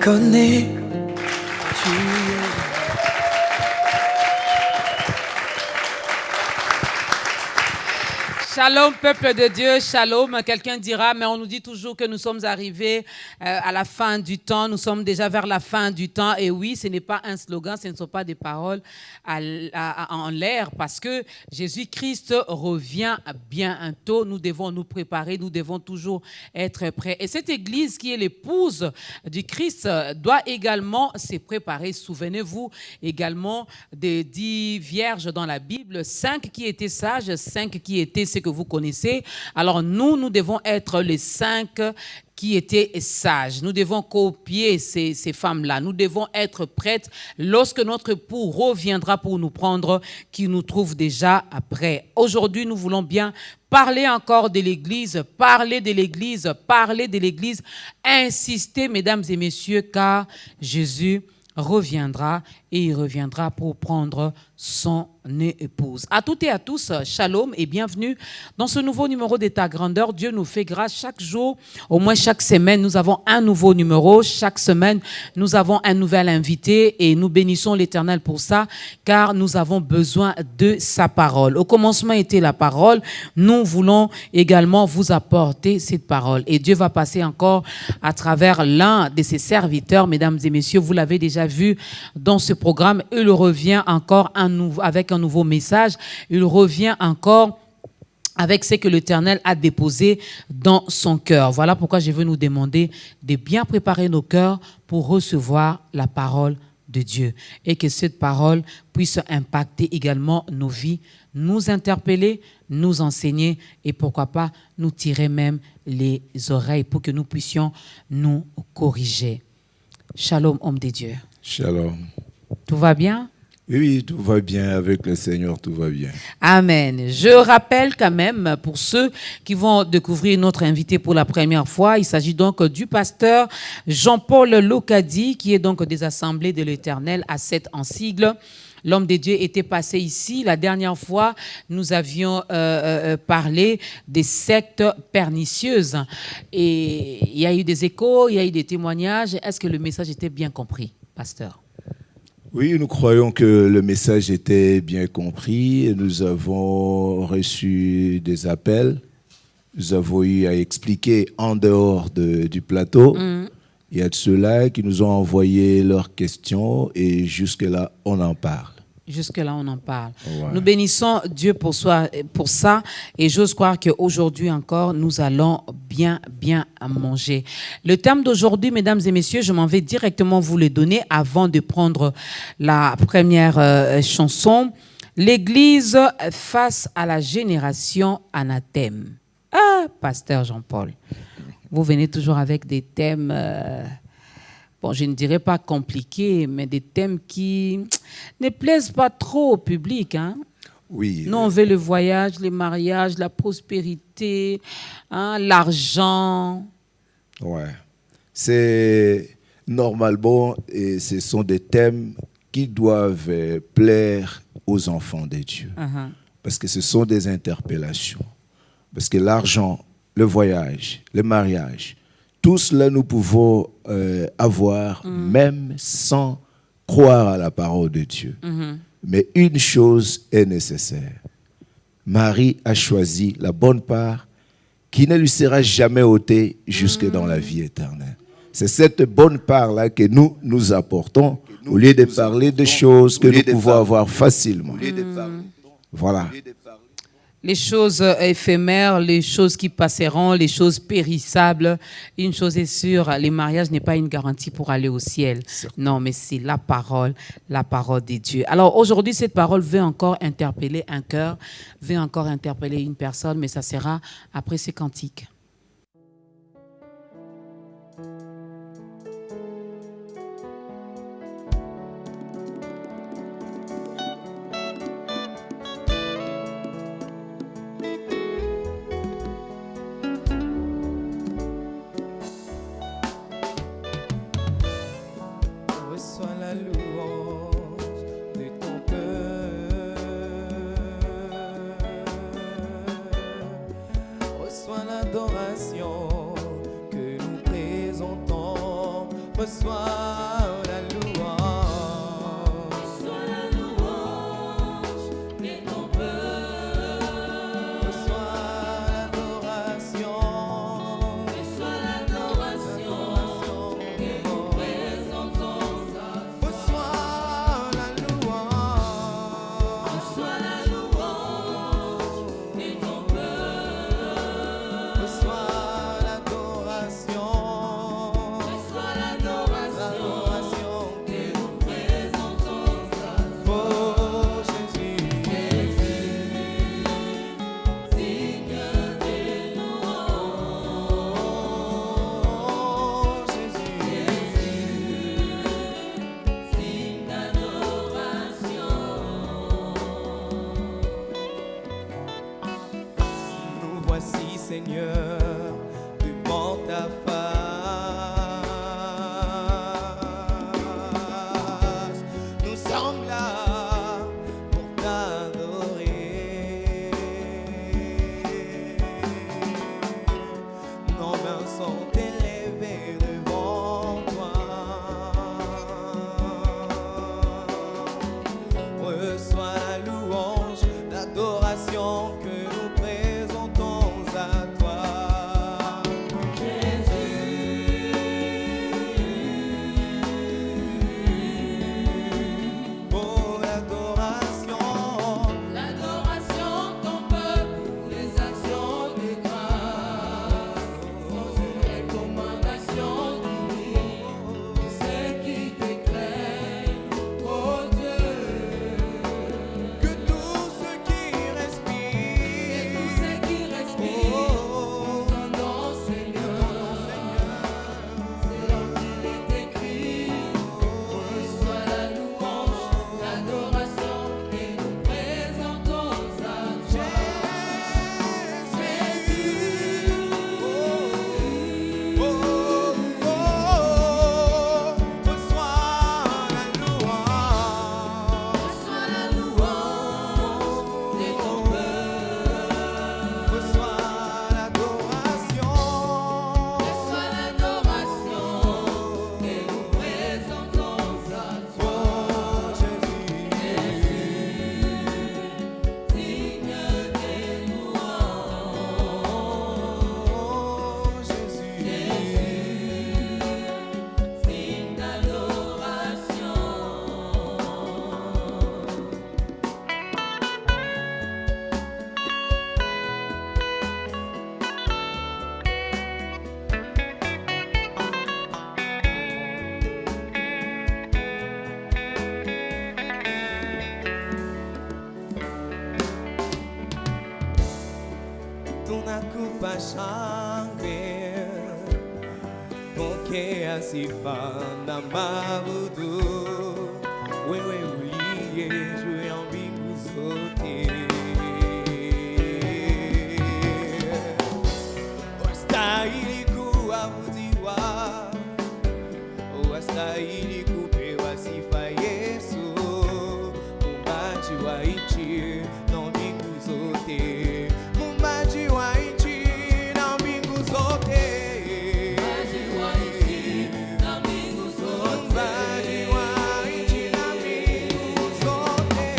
connais. Tu Shalom, peuple de Dieu, shalom. Quelqu'un dira, mais on nous dit toujours que nous sommes arrivés à la fin du temps. Nous sommes déjà vers la fin du temps. Et oui, ce n'est pas un slogan, ce ne sont pas des paroles en l'air, parce que Jésus-Christ revient bientôt. Nous devons nous préparer, nous devons toujours être prêts. Et cette Église qui est l'épouse du Christ doit également se préparer. Souvenez-vous également des 10 vierges dans la Bible, 5 qui étaient sages, 5 qui étaient ce que vous connaissez. Alors nous devons être les 5 qui étaient sages. Nous devons copier ces femmes-là. Nous devons être prêtes lorsque notre époux reviendra pour nous prendre, qu'il nous trouve déjà prêts. Aujourd'hui, nous voulons bien parler encore de l'Église, parler de l'Église, parler de l'Église, insister, mesdames et messieurs, car Jésus reviendra et il reviendra pour prendre son épouse. À toutes et à tous, shalom et bienvenue dans ce nouveau numéro d'État Grandeur. Dieu nous fait grâce chaque jour, au moins chaque semaine, nous avons un nouveau numéro. Chaque semaine, nous avons un nouvel invité et nous bénissons l'Éternel pour ça, car nous avons besoin de sa parole. Au commencement était la parole. Nous voulons également vous apporter cette parole. Et Dieu va passer encore à travers l'un de ses serviteurs, mesdames et messieurs. Vous l'avez déjà vu dans ce programme. Il revient encore avec un nouveau message. Il revient encore avec ce que l'Éternel a déposé dans son cœur. Voilà pourquoi je veux nous demander de bien préparer nos cœurs pour recevoir la parole de Dieu. Et que cette parole puisse impacter également nos vies, nous interpeller, nous enseigner et pourquoi pas nous tirer même les oreilles pour que nous puissions nous corriger. Shalom, homme de Dieu. Shalom. Tout va bien? Oui, tout va bien avec le Seigneur, tout va bien. Amen. Je rappelle quand même pour ceux qui vont découvrir notre invité pour la première fois, il s'agit donc du pasteur Jean-Paul Locadi, qui est donc des Assemblées de l'Éternel à 7 en sigle. L'homme de Dieu était passé ici. La dernière fois, nous avions parlé des sectes pernicieuses. Et il y a eu des échos, il y a eu des témoignages. Est-ce que le message était bien compris, pasteur? Oui, nous croyons que le message était bien compris. Nous avons reçu des appels. Nous avons eu à expliquer en dehors du plateau. Il y a de ceux-là qui nous ont envoyé leurs questions et jusque-là, on en parle. Jusque-là, on en parle. Ouais. Nous bénissons Dieu pour ça et j'ose croire qu'aujourd'hui encore, nous allons bien manger. Le thème d'aujourd'hui, mesdames et messieurs, je m'en vais directement vous le donner avant de prendre la première chanson. L'Église face à la génération anathème. Ah, pasteur Jean-Paul, vous venez toujours avec des thèmes... bon, je ne dirais pas compliqués, mais des thèmes qui ne plaisent pas trop au public. Hein? Oui. Nous, on veut le voyage, les mariages, la prospérité, l'argent. Ouais. C'est normalement, et ce sont des thèmes qui doivent plaire aux enfants de Dieu. Parce que ce sont des interpellations. Parce que l'argent, le voyage, le mariage, tout cela, nous pouvons avoir, même sans croire à la parole de Dieu. Mais une chose est nécessaire. Marie a choisi la bonne part qui ne lui sera jamais ôtée jusque dans la vie éternelle. C'est cette bonne part-là que nous apportons au lieu de parler de choses que nous pouvons avoir facilement. Voilà. Les choses éphémères, les choses qui passeront, les choses périssables. Une chose est sûre, les mariages n'est pas une garantie pour aller au ciel. Non, mais c'est la parole de Dieu. Alors aujourd'hui, cette parole veut encore interpeller un cœur, veut encore interpeller une personne, mais ça sera après ces cantiques. L'adoration que nous présentons reçois la louange. Reçois la louange et ton peuple. Reçois l'adoration. Reçois l'adoration et nous présentons à toi. Reçois la louange. Reçois la louange et ton peuple. Reçois l'adoration. Reçois l'adoration et nous présentons à toi. Oh Jésus, Digne des louanges. oh Jésus, Signe d'adoration. nous voici Seigneur devant ta face. Nous sommes là pour t'adorer. Nos mains sont élevées devant toi. Reçois la louange, l'adoration que nous présentons à toi. Oh, l'adoration, L'adoration ton peuple, les actions de grâce, nos recommandations divines, ceux qui t'éclairent, oh Dieu, que tous ceux qui et respirent, tous ceux qui respirent, oh, ton nom Seigneur, selon qu'il est écrit, reçois la louange, l'adoration, et nous présentons à toi. Reçois la louange et ton peuple. Reçois l'adoration et nous présentons à toi. Digne des louanges. Signe d'adoration. Ton culpa changue, porque asifa na mabudu, wewe uliye juu ya mbingu zote. Wastahili kuabudiwa, wastahili kupewa sifa Yesu, muumbaji wa nchi na mbingu zote, muumbaji wa nchi na mbingu zote, Maji wa nchi na mbingu zote. muumbaji wa nchi na mbingu zote.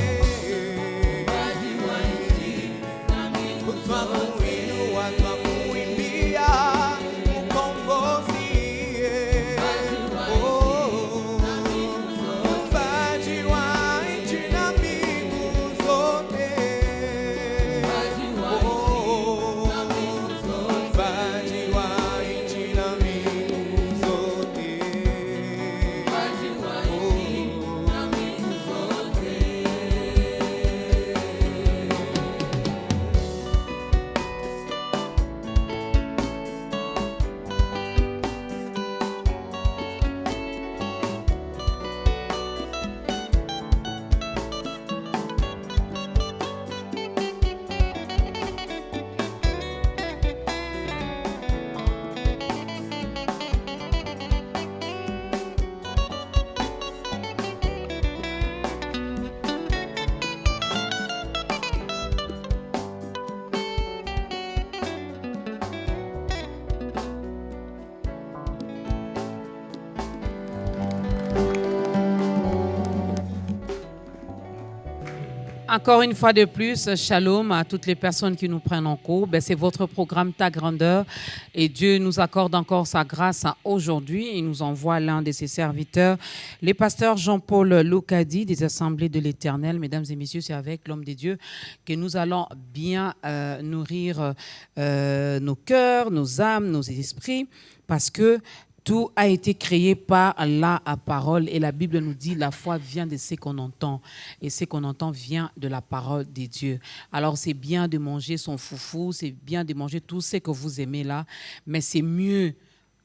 Encore une fois de plus, shalom à toutes les personnes qui nous prennent en cours. C'est votre programme Ta Grandeur et Dieu nous accorde encore sa grâce aujourd'hui. Il nous envoie l'un de ses serviteurs, les pasteurs Jean-Paul Locadi des Assemblées de l'Éternel. Mesdames et messieurs, c'est avec l'homme de Dieu que nous allons bien nourrir nos cœurs, nos âmes, nos esprits, parce que tout a été créé par la parole et la Bible nous dit la foi vient de ce qu'on entend et ce qu'on entend vient de la parole de Dieu. Alors c'est bien de manger son foufou, c'est bien de manger tout ce que vous aimez là, mais c'est mieux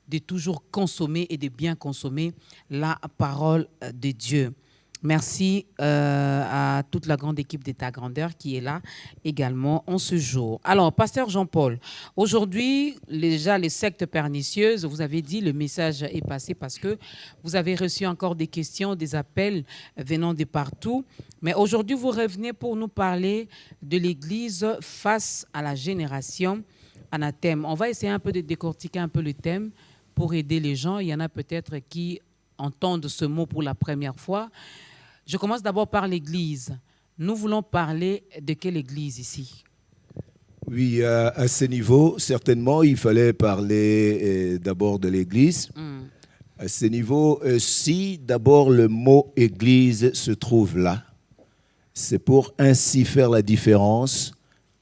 de toujours consommer et de bien consommer la parole de Dieu. Merci à toute la grande équipe de Ta Grandeur qui est là également en ce jour. Alors, pasteur Jean-Paul, aujourd'hui, déjà les sectes pernicieuses, vous avez dit, le message est passé parce que vous avez reçu encore des questions, des appels venant de partout. Mais aujourd'hui, vous revenez pour nous parler de l'Église face à la génération anathème. On va essayer un peu de décortiquer un peu le thème pour aider les gens. Il y en a peut-être qui entendent ce mot pour la première fois. Je commence d'abord par l'Église. Nous voulons parler de quelle Église ici? Oui, à ce niveau, certainement, il fallait parler d'abord de l'Église. À ce niveau, si d'abord le mot Église se trouve là, c'est pour ainsi faire la différence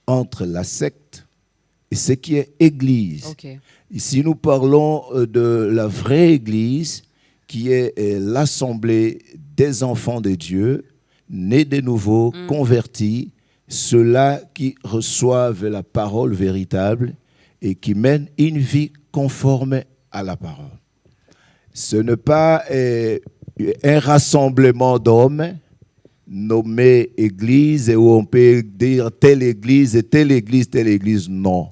entre la secte et ce qui est Église. Okay. Ici, nous parlons de la vraie Église, qui est l'assemblée des enfants de Dieu, nés de nouveau, convertis, ceux-là qui reçoivent la parole véritable et qui mènent une vie conforme à la parole. Ce n'est pas un rassemblement d'hommes nommé Église où on peut dire telle Église, telle Église, telle Église. Non.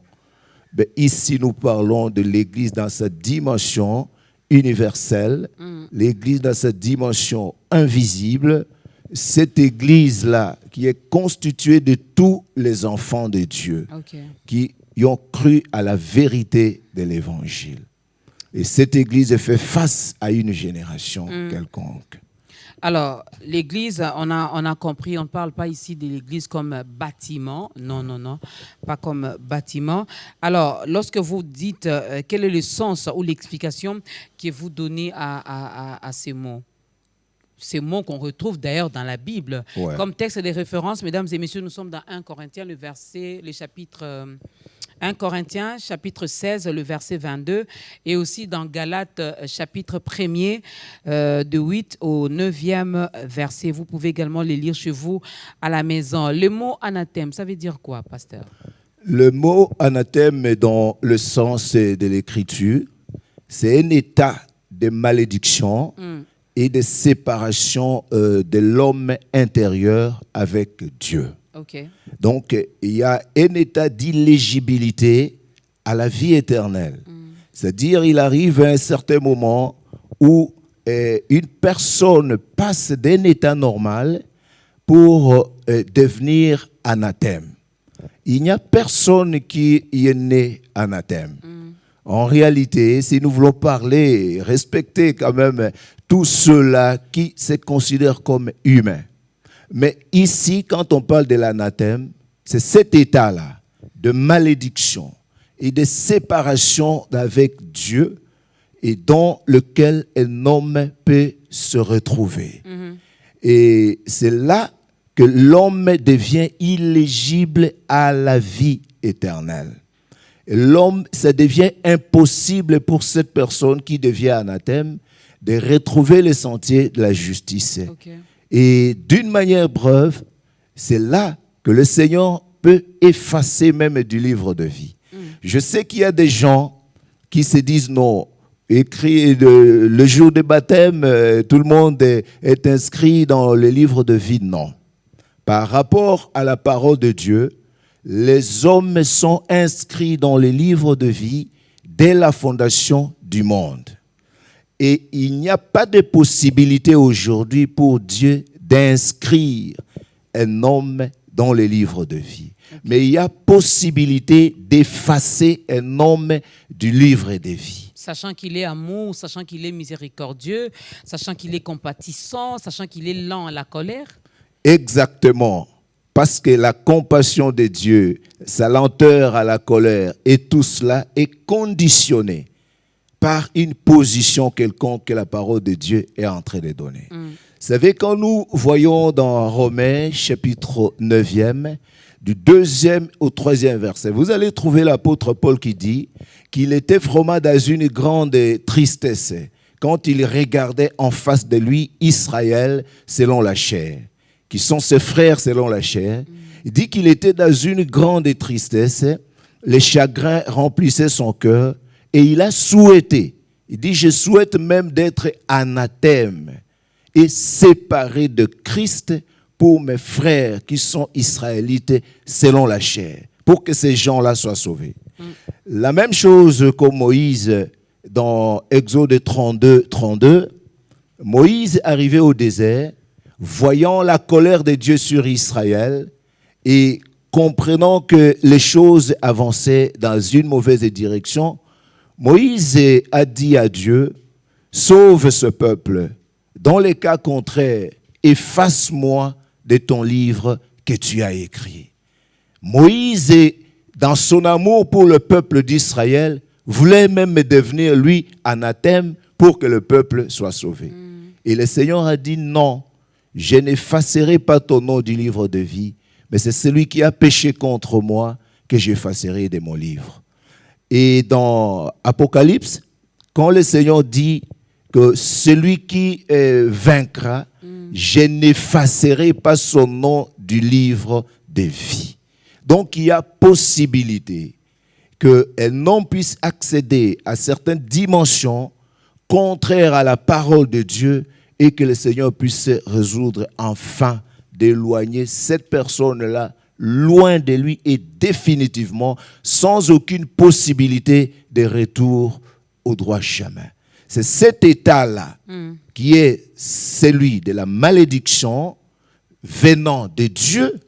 Mais ici, nous parlons de l'Église dans sa dimension universelle, l'Église dans sa dimension invisible, cette Église-là qui est constituée de tous les enfants de Dieu, qui y ont cru à la vérité de l'Évangile. Et cette Église fait face à une génération quelconque. Alors, l'Église, on a compris, on ne parle pas ici de l'Église comme bâtiment. Non, pas comme bâtiment. Alors, lorsque vous dites, quel est le sens ou l'explication que vous donnez à ces mots? Ces mots qu'on retrouve d'ailleurs dans la Bible. Ouais. Comme texte de référence, mesdames et messieurs, nous sommes dans 1 Corinthiens, le chapitre 1 Corinthiens, chapitre 16, le verset 22, et aussi dans Galates, chapitre 1er, de 8 au 9e verset. Vous pouvez également les lire chez vous à la maison. Le mot anathème, ça veut dire quoi, pasteur? Le mot anathème est dans le sens de l'Écriture. C'est un état de malédiction et de séparation de l'homme intérieur avec Dieu. Okay. Donc, il y a un état d'illégibilité à la vie éternelle. C'est-à-dire, il arrive à un certain moment où une personne passe d'un état normal pour devenir anathème. Il n'y a personne qui y est né anathème. En réalité, si nous voulons parler, respecter quand même tous ceux-là qui se considèrent comme humains. Mais ici, quand on parle de l'anathème, c'est cet état-là de malédiction et de séparation avec Dieu et dans lequel un homme peut se retrouver. Et c'est là que l'homme devient illégible à la vie éternelle. Et l'homme, ça devient impossible pour cette personne qui devient anathème de retrouver les sentiers de la justice. Okay. Et d'une manière brève, c'est là que le Seigneur peut effacer même du livre de vie. Je sais qu'il y a des gens qui se disent non, écrit le jour du baptême, tout le monde est inscrit dans le livre de vie. Non. Par rapport à la parole de Dieu, les hommes sont inscrits dans le livre de vie dès la fondation du monde. Et il n'y a pas de possibilité aujourd'hui pour Dieu d'inscrire un homme dans le livre de vie. Okay. Mais il y a possibilité d'effacer un homme du livre de vie. Sachant qu'il est amour, sachant qu'il est miséricordieux, sachant qu'il est compatissant, sachant qu'il est lent à la colère. Exactement. parce que la compassion de Dieu, sa lenteur à la colère, et tout cela est conditionné par une position quelconque que la parole de Dieu est en train de donner. Vous savez, quand nous voyons dans Romains, chapitre 9e, du 2e au 3e verset, vous allez trouver l'apôtre Paul qui dit qu'il était vraiment dans une grande tristesse quand il regardait en face de lui Israël selon la chair, qui sont ses frères selon la chair. Il dit qu'il était dans une grande tristesse, les chagrins remplissaient son cœur, et il a souhaité, il dit, je souhaite même d'être anathème et séparé de Christ pour mes frères qui sont israélites selon la chair, pour que ces gens-là soient sauvés. La même chose que Moïse dans Exode 32, Moïse arrivé au désert, voyant la colère de Dieu sur Israël et comprenant que les choses avançaient dans une mauvaise direction, Moïse a dit à Dieu, sauve ce peuple. Dans les cas contraires, efface-moi de ton livre que tu as écrit. Moïse, dans son amour pour le peuple d'Israël, voulait même devenir, lui, anathème pour que le peuple soit sauvé. Et le Seigneur a dit, non, je n'effacerai pas ton nom du livre de vie, mais c'est celui qui a péché contre moi que j'effacerai de mon livre. Et dans Apocalypse, quand le Seigneur dit que celui qui vaincra, je n'effacerai pas son nom du livre de vie. Donc il y a possibilité qu'un homme puisse accéder à certaines dimensions contraires à la parole de Dieu et que le Seigneur puisse résoudre enfin d'éloigner cette personne-là loin de lui et définitivement sans aucune possibilité de retour au droit chemin. C'est cet état-là qui est celui de la malédiction venant de Dieu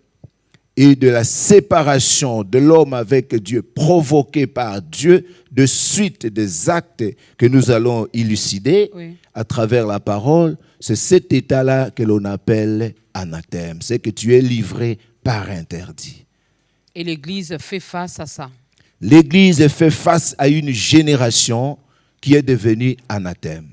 et de la séparation de l'homme avec Dieu, provoquée par Dieu de suite des actes que nous allons élucider à travers la parole. C'est cet état-là que l'on appelle anathème. C'est que tu es livré par interdit. Et l'Église fait face à ça. L'Église fait face à une génération qui est devenue anathème.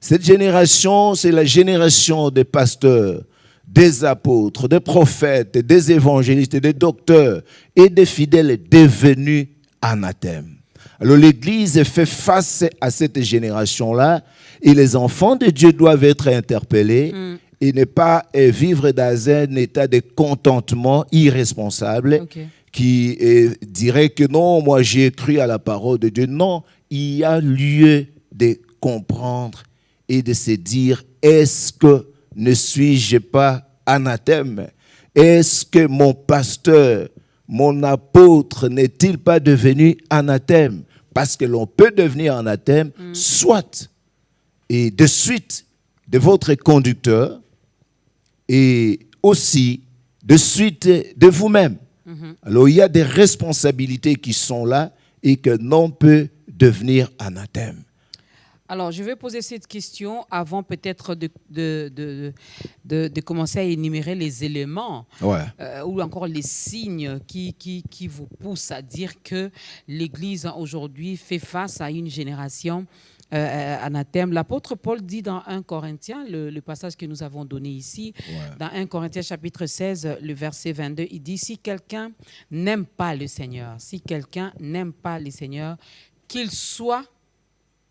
Cette génération, c'est la génération des pasteurs, des apôtres, des prophètes, des évangélistes, des docteurs et des fidèles devenus anathèmes. Alors l'Église fait face à cette génération-là et les enfants de Dieu doivent être interpellés et ne pas vivre dans un état de contentement irresponsable qui dirait que non, moi j'ai cru à la parole de Dieu. Non, il y a lieu de comprendre et de se dire, est-ce que ne suis-je pas anathème? Est-ce que mon pasteur, mon apôtre n'est-il pas devenu anathème? Parce que l'on peut devenir anathème, soit et de suite de votre conducteur et aussi de suite de vous-même. Alors il y a des responsabilités qui sont là et que l'on peut devenir anathème. Alors, je vais poser cette question avant peut-être de commencer à énumérer les éléments ou encore les signes qui vous poussent à dire que l'Église aujourd'hui fait face à une génération anathème. L'apôtre Paul dit dans 1 Corinthiens, le passage que nous avons donné ici, dans 1 Corinthiens chapitre 16, le verset 22, il dit « Si quelqu'un n'aime pas le Seigneur, qu'il soit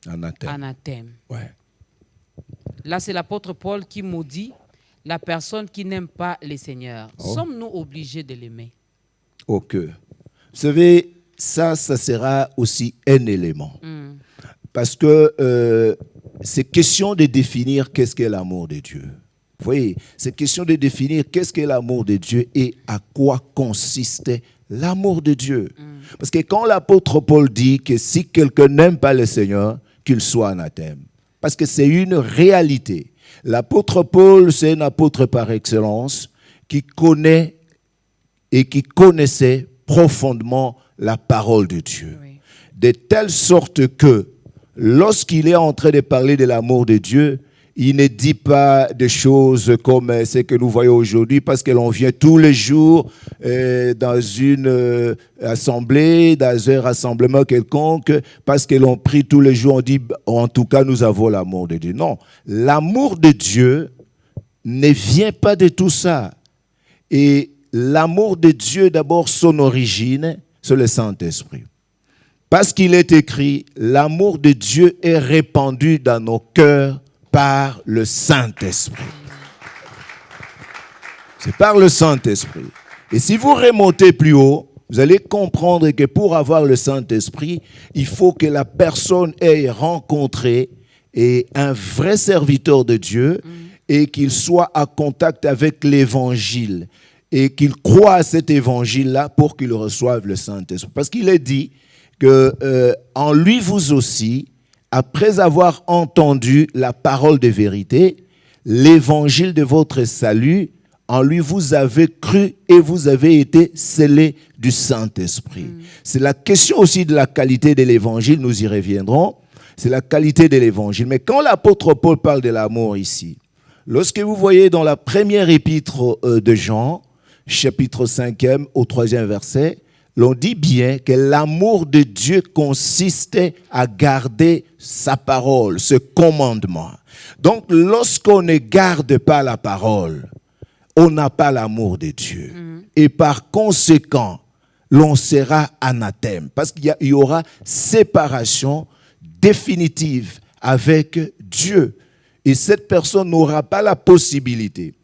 anathème. » Là, c'est l'apôtre Paul qui maudit la personne qui n'aime pas le Seigneur. Sommes-nous obligés de l'aimer? Ok. Vous savez, ça sera aussi un élément. Parce que c'est question de définir qu'est-ce qu'est l'amour de Dieu. Vous voyez, c'est question de définir qu'est-ce qu'est l'amour de Dieu et à quoi consiste l'amour de Dieu. Parce que quand l'apôtre Paul dit que si quelqu'un n'aime pas le Seigneur, qu'il soit anathème. Parce que c'est une réalité. L'apôtre Paul, c'est un apôtre par excellence qui connaît et qui connaissait profondément la parole de Dieu. De telle sorte que lorsqu'il est en train de parler de l'amour de Dieu, il ne dit pas des choses comme ce que nous voyons aujourd'hui, parce que l'on vient tous les jours dans une assemblée, dans un rassemblement quelconque, parce que l'on prie tous les jours, on dit, en tout cas, nous avons l'amour de Dieu. Non, l'amour de Dieu ne vient pas de tout ça. Et l'amour de Dieu, d'abord, son origine, c'est le Saint-Esprit. Parce qu'il est écrit, l'amour de Dieu est répandu dans nos cœurs par le Saint-Esprit. C'est par le Saint-Esprit. Et si vous remontez plus haut, vous allez comprendre que pour avoir le Saint-Esprit, il faut que la personne ait rencontré un vrai serviteur de Dieu et qu'il soit en contact avec l'Évangile et qu'il croit à cet Évangile-là pour qu'il reçoive le Saint-Esprit. Parce qu'il est dit qu'en lui, vous aussi, après avoir entendu la parole de vérité, l'évangile de votre salut, en lui vous avez cru et vous avez été scellés du Saint-Esprit. C'est la question aussi de la qualité de l'évangile, nous y reviendrons. C'est la qualité de l'évangile. Mais quand l'apôtre Paul parle de l'amour ici, lorsque vous voyez dans la première épître de Jean, chapitre 5e au 3e verset, l'on dit bien que l'amour de Dieu consiste à garder sa parole, ce commandement. Donc, lorsqu'on ne garde pas la parole, on n'a pas l'amour de Dieu. Et par conséquent, l'on sera anathème. Parce qu'il y aura séparation définitive avec Dieu. Et cette personne n'aura pas la possibilité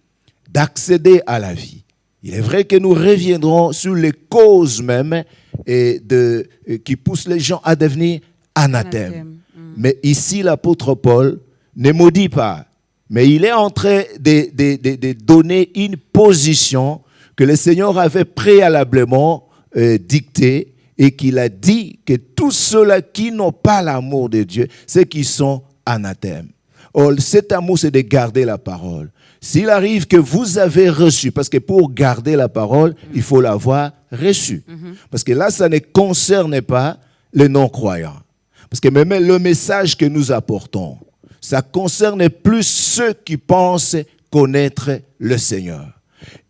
d'accéder à la vie. Il est vrai que nous reviendrons sur les causes même qui poussent les gens à devenir anathèmes. Mais ici, l'apôtre Paul ne maudit pas, mais il est en train de donner une position que le Seigneur avait préalablement dictée et qu'il a dit que tous ceux-là qui n'ont pas l'amour de Dieu, c'est qu'ils sont anathèmes. Or, cet amour, c'est de garder la parole. S'il arrive que vous avez reçu, parce que pour garder la parole, il faut l'avoir reçue. Parce que là, ça ne concerne pas les non-croyants. Parce que même le message que nous apportons, ça concerne plus ceux qui pensent connaître le Seigneur.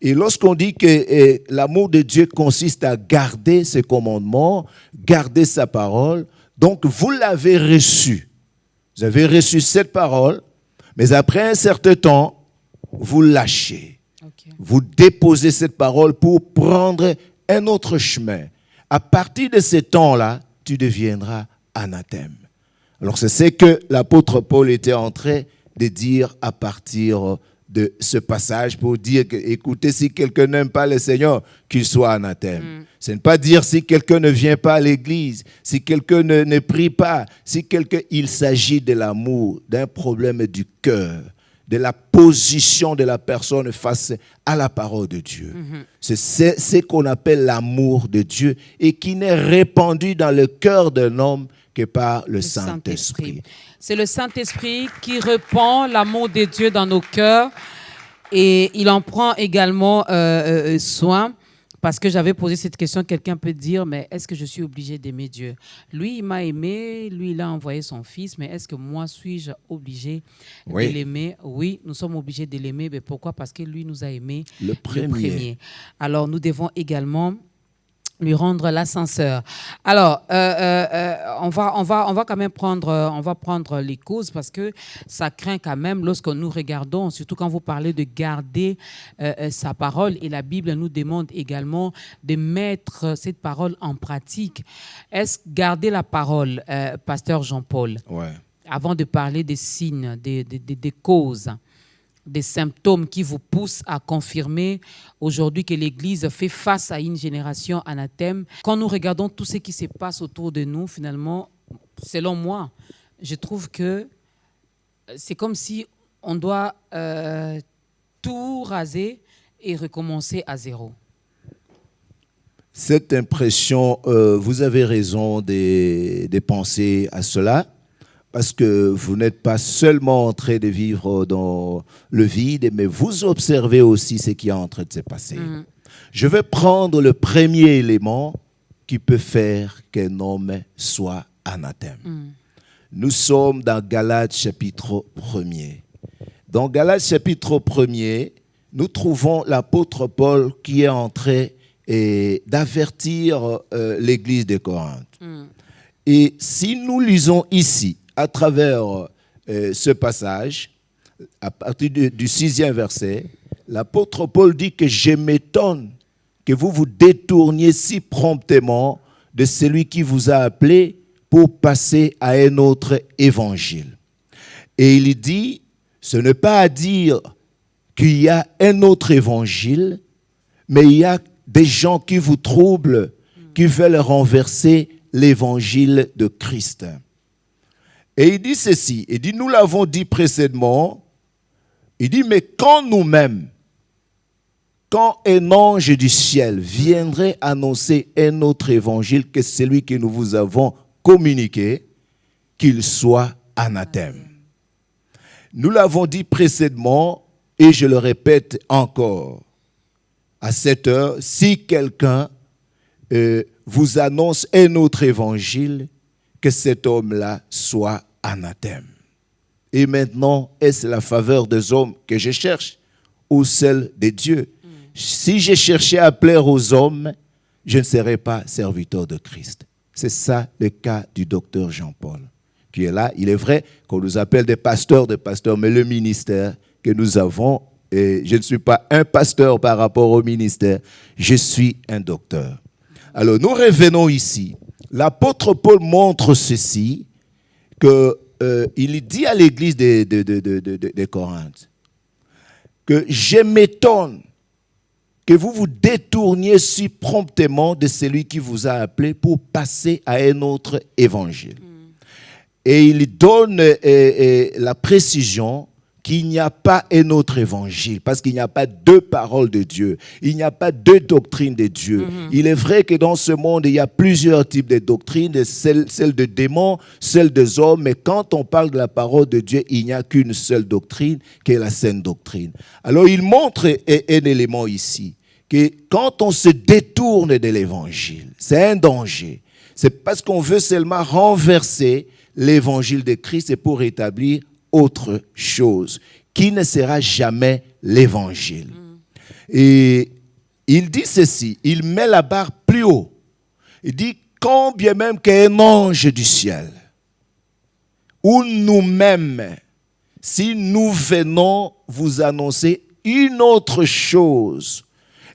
Et lorsqu'on dit que l'amour de Dieu consiste à garder ses commandements, garder sa parole, donc vous l'avez reçu. Vous avez reçu cette parole, mais après un certain temps, vous lâchez. Okay. Vous déposez cette parole pour prendre un autre chemin. À partir de ce temps-là, tu deviendras anathème. Alors c'est ce que l'apôtre Paul était en train de dire à partir de ce passage pour dire que, écoutez, si quelqu'un n'aime pas le Seigneur, qu'il soit anathème. Ce n'est pas dire si quelqu'un ne vient pas à l'église, si quelqu'un ne prie pas, il s'agit de l'amour, d'un problème du cœur, de la position de la personne face à la parole de Dieu. C'est ce qu'on appelle l'amour de Dieu et qui n'est répandu dans le cœur d'un homme que par le Saint-Esprit. C'est le Saint-Esprit qui répand l'amour de Dieu dans nos cœurs et il en prend également soin. Parce que j'avais posé cette question, quelqu'un peut dire, mais est-ce que je suis obligé d'aimer Dieu? Lui, il m'a aimé, lui, il a envoyé son fils, mais est-ce que moi, suis-je obligé de l'aimer? Oui, nous sommes obligés de l'aimer, mais pourquoi? Parce que lui nous a aimés le premier. Alors, nous devons également lui rendre l'ascenseur. Alors, on va quand même prendre les causes parce que ça craint quand même lorsque nous regardons, surtout quand vous parlez de garder sa parole et la Bible nous demande également de mettre cette parole en pratique. Est-ce garder la parole, pasteur Jean-Paul, avant de parler des signes, des causes, des symptômes qui vous poussent à confirmer aujourd'hui que l'Église fait face à une génération anathème. Quand nous regardons tout ce qui se passe autour de nous, finalement, selon moi, je trouve que c'est comme si on doit tout raser et recommencer à zéro. Cette impression, vous avez raison de penser à cela. Parce que vous n'êtes pas seulement en train de vivre dans le vide, mais vous observez aussi ce qui est en train de se passer. Je vais prendre le premier élément qui peut faire qu'un homme soit anathème. Nous sommes dans Galates chapitre 1er. Dans Galates chapitre 1er, nous trouvons l'apôtre Paul qui est en train d'avertir l'église de Corinthe. Et si nous lisons ici, à travers ce passage, à partir du 6e verset, l'apôtre Paul dit que je m'étonne que vous vous détourniez si promptement de celui qui vous a appelé pour passer à un autre évangile. Et il dit, ce n'est pas à dire qu'il y a un autre évangile, mais il y a des gens qui vous troublent, qui veulent renverser l'évangile de Christ. Et il dit ceci, il dit, nous l'avons dit précédemment, il dit, mais quand nous-mêmes, quand un ange du ciel viendrait annoncer un autre évangile que celui que nous vous avons communiqué, qu'il soit anathème. Nous l'avons dit précédemment, et je le répète encore, à cette heure, si quelqu'un vous annonce un autre évangile, que cet homme-là soit anathème. Et maintenant, est-ce la faveur des hommes que je cherche ou celle de Dieu? Si je cherchais à plaire aux hommes, je ne serais pas serviteur de Christ. C'est ça le cas du docteur Jean-Paul, qui est là. Il est vrai qu'on nous appelle des pasteurs, mais le ministère que nous avons, et je ne suis pas un pasteur par rapport au ministère, je suis un docteur. Alors nous revenons ici. L'apôtre Paul montre ceci, qu'il dit à l'église de Corinthe, que je m'étonne que vous vous détourniez si promptement de celui qui vous a appelé pour passer à un autre évangile. Et il donne la précision qu'il n'y a pas un autre évangile, parce qu'il n'y a pas deux paroles de Dieu, il n'y a pas deux doctrines de Dieu. Il est vrai que dans ce monde, il y a plusieurs types de doctrines, celle de démons, celle des hommes, mais quand on parle de la parole de Dieu, il n'y a qu'une seule doctrine, qui est la sainte doctrine. Alors il montre un élément ici, que quand on se détourne de l'évangile, c'est un danger. C'est parce qu'on veut seulement renverser l'évangile de Christ et pour établir autre chose, qui ne sera jamais l'évangile. Et il dit ceci, il met la barre plus haut. Il dit, quand bien même qu'un ange du ciel, ou nous-mêmes, si nous venons vous annoncer une autre chose,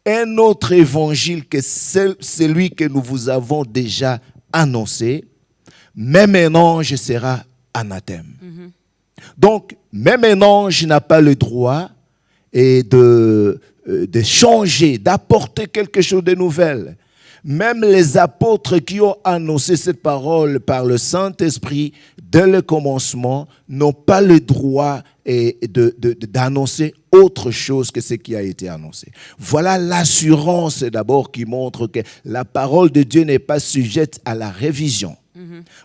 un autre évangile que celui que nous vous avons déjà annoncé, même un ange sera anathème. Donc, même un ange n'a pas le droit de changer, d'apporter quelque chose de nouvel. Même les apôtres qui ont annoncé cette parole par le Saint-Esprit dès le commencement n'ont pas le droit d'annoncer autre chose que ce qui a été annoncé. Voilà l'assurance d'abord qui montre que la parole de Dieu n'est pas sujette à la révision.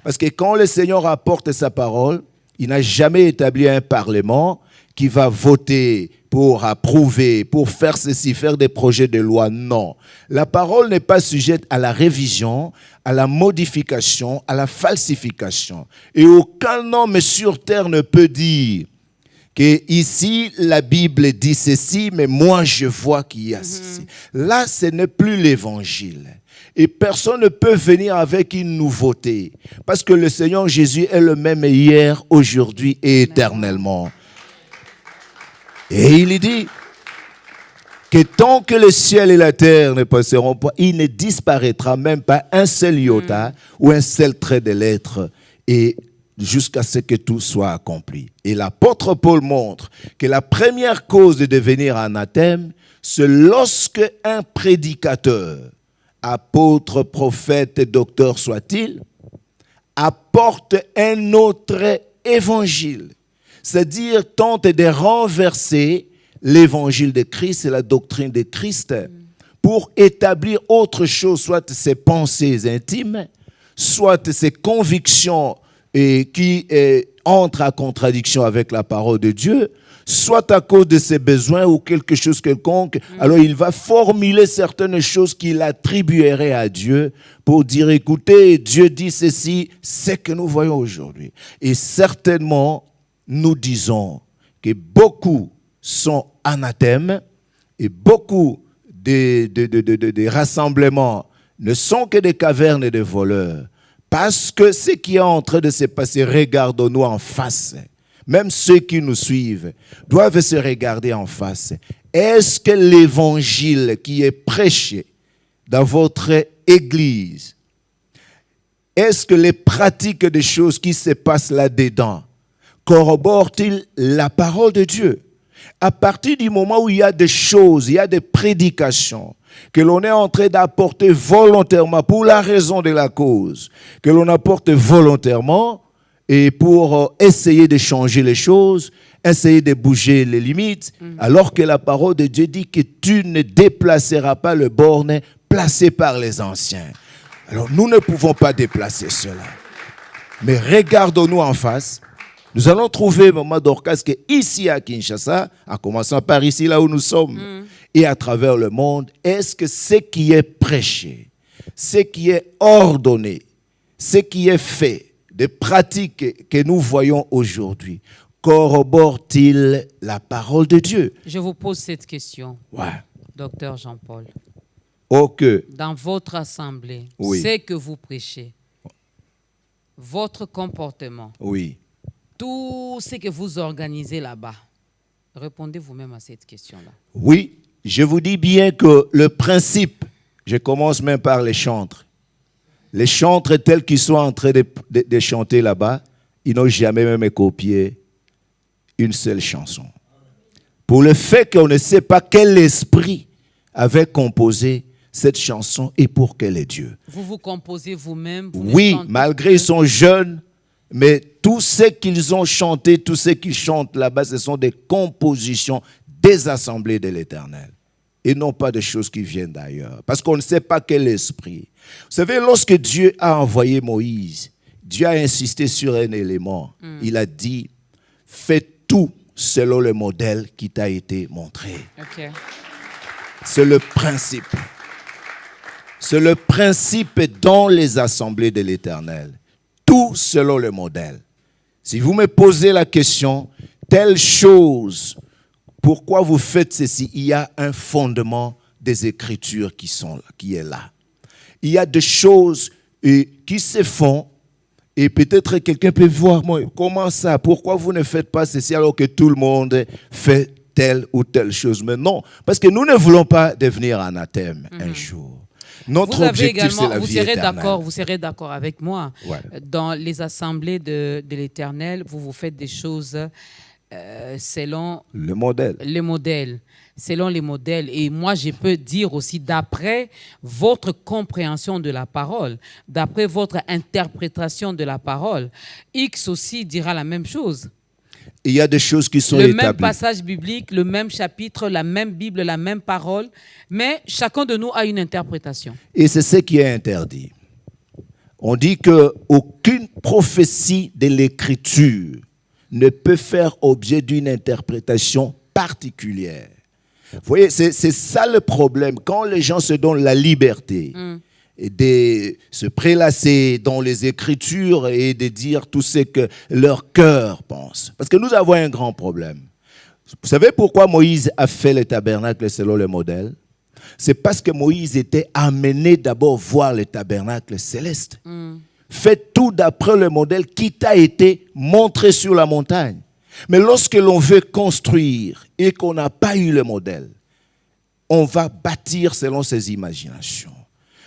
Parce que quand le Seigneur apporte sa parole, il n'a jamais établi un parlement qui va voter pour approuver, pour faire ceci, faire des projets de loi. Non. La parole n'est pas sujette à la révision, à la modification, à la falsification. Et aucun homme sur terre ne peut dire que ici la Bible dit ceci, mais moi je vois qu'il y a ceci. Là, ce n'est plus l'évangile. Et personne ne peut venir avec une nouveauté. Parce que le Seigneur Jésus est le même hier, aujourd'hui et éternellement. Et il dit que tant que le ciel et la terre ne passeront pas, il ne disparaîtra même pas un seul iota ou un seul trait de lettre, et jusqu'à ce que tout soit accompli. Et l'apôtre Paul montre que la première cause de devenir anathème, c'est lorsque un prédicateur, apôtre, prophète, docteur soit-il, apporte un autre évangile. C'est-à-dire tente de renverser l'évangile de Christ et la doctrine de Christ pour établir autre chose, soit ses pensées intimes, soit ses convictions qui entrent en contradiction avec la parole de Dieu, soit à cause de ses besoins ou quelque chose quelconque. Alors il va formuler certaines choses qu'il attribuerait à Dieu pour dire, écoutez, Dieu dit ceci, c'est ce que nous voyons aujourd'hui. Et certainement, nous disons que beaucoup sont anathèmes et beaucoup des rassemblements ne sont que des cavernes de voleurs. Parce que ce qui est en train de se passer, regardons-nous en face. Même ceux qui nous suivent doivent se regarder en face. Est-ce que l'évangile qui est prêché dans votre église, est-ce que les pratiques des choses qui se passent là-dedans corroborent-ils la parole de Dieu? À partir du moment où il y a des choses, il y a des prédications que l'on est en train d'apporter volontairement pour la raison de la cause, que l'on apporte volontairement et pour essayer de changer les choses, essayer de bouger les limites, alors que la parole de Dieu dit que tu ne déplaceras pas le borne placé par les anciens. Alors nous ne pouvons pas déplacer cela. Mais regardons-nous en face. Nous allons trouver, Maman Dorcas, que ici à Kinshasa, en commençant par ici, là où nous sommes, et à travers le monde, est-ce que ce qui est prêché, ce qui est ordonné, ce qui est fait, des pratiques que nous voyons aujourd'hui, corrobore-t-il la parole de Dieu? Je vous pose cette question, Ouais. docteur Jean-Paul. Ok. Dans votre assemblée, Oui. ce que vous prêchez, votre comportement, Oui. tout ce que vous organisez là-bas, répondez vous-même à cette question-là. Oui, je vous dis bien que le principe, je commence même par les chantres. Les chantres tels qu'ils sont en train de chanter là-bas, ils n'ont jamais même copié une seule chanson. Pour le fait qu'on ne sait pas quel esprit avait composé cette chanson et pour quel est Dieu. Vous composez vous-même. Oui, malgré ils sont jeunes, mais tout ce qu'ils ont chanté, tout ce qu'ils chantent là-bas, ce sont des compositions des assemblées de l'Éternel. Et non pas des choses qui viennent d'ailleurs. Parce qu'on ne sait pas quel esprit. Vous savez, lorsque Dieu a envoyé Moïse, Dieu a insisté sur un élément. Il a dit, fais tout selon le modèle qui t'a été montré. Okay. C'est le principe. C'est le principe dans les assemblées de l'Éternel. Tout selon le modèle. Si vous me posez la question, telle chose, pourquoi vous faites ceci? Il y a un fondement des Écritures qui est là. Il y a des choses qui se font et peut-être quelqu'un peut voir, moi, comment ça? Pourquoi vous ne faites pas ceci alors que tout le monde fait telle ou telle chose? Mais non, parce que nous ne voulons pas devenir anathème un jour. Notre objectif, c'est la vie éternelle. Vous serez d'accord avec moi. Ouais. Dans les assemblées de l'Éternel, vous faites des choses selon le modèle. les modèles. Selon les modèles. Et moi, je peux dire aussi, d'après votre compréhension de la parole, d'après votre interprétation de la parole, X aussi dira la même chose. Il y a des choses qui sont le établies. même passage biblique, le même chapitre, la même Bible, la même parole, mais chacun de nous a une interprétation. Et c'est ce qui est interdit. On dit qu'aucune prophétie de l'Écriture ne peut faire objet d'une interprétation particulière. Vous voyez, c'est ça le problème. Quand les gens se donnent la liberté et de se prélasser dans les Écritures et de dire tout ce que leur cœur pense. Parce que nous avons un grand problème. Vous savez pourquoi Moïse a fait le tabernacle selon le modèle? C'est parce que Moïse était amené d'abord voir le tabernacle céleste. Fais tout d'après le modèle qui t'a été montré sur la montagne. Mais lorsque l'on veut construire et qu'on n'a pas eu le modèle, on va bâtir selon ses imaginations.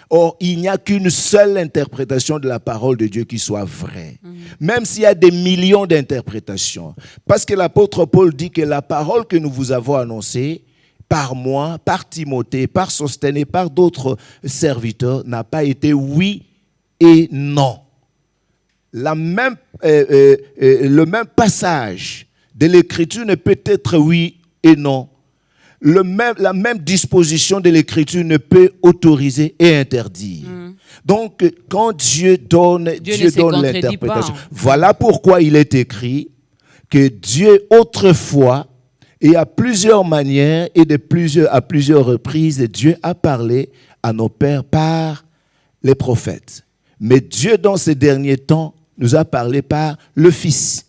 Or, il n'y a qu'une seule interprétation de la parole de Dieu qui soit vraie. Même s'il y a des millions d'interprétations. Parce que l'apôtre Paul dit que la parole que nous vous avons annoncée, par moi, par Timothée, par Sosthène et par d'autres serviteurs, n'a pas été oui et non. Le même passage de l'Écriture ne peut être oui et non. La même disposition de l'Écriture ne peut autoriser et interdire. Donc, quand Dieu donne l'interprétation, voilà pourquoi il est écrit que Dieu, autrefois, et à plusieurs manières et à plusieurs reprises, Dieu a parlé à nos pères par les prophètes. Mais Dieu, dans ces derniers temps, nous a parlé par le Fils.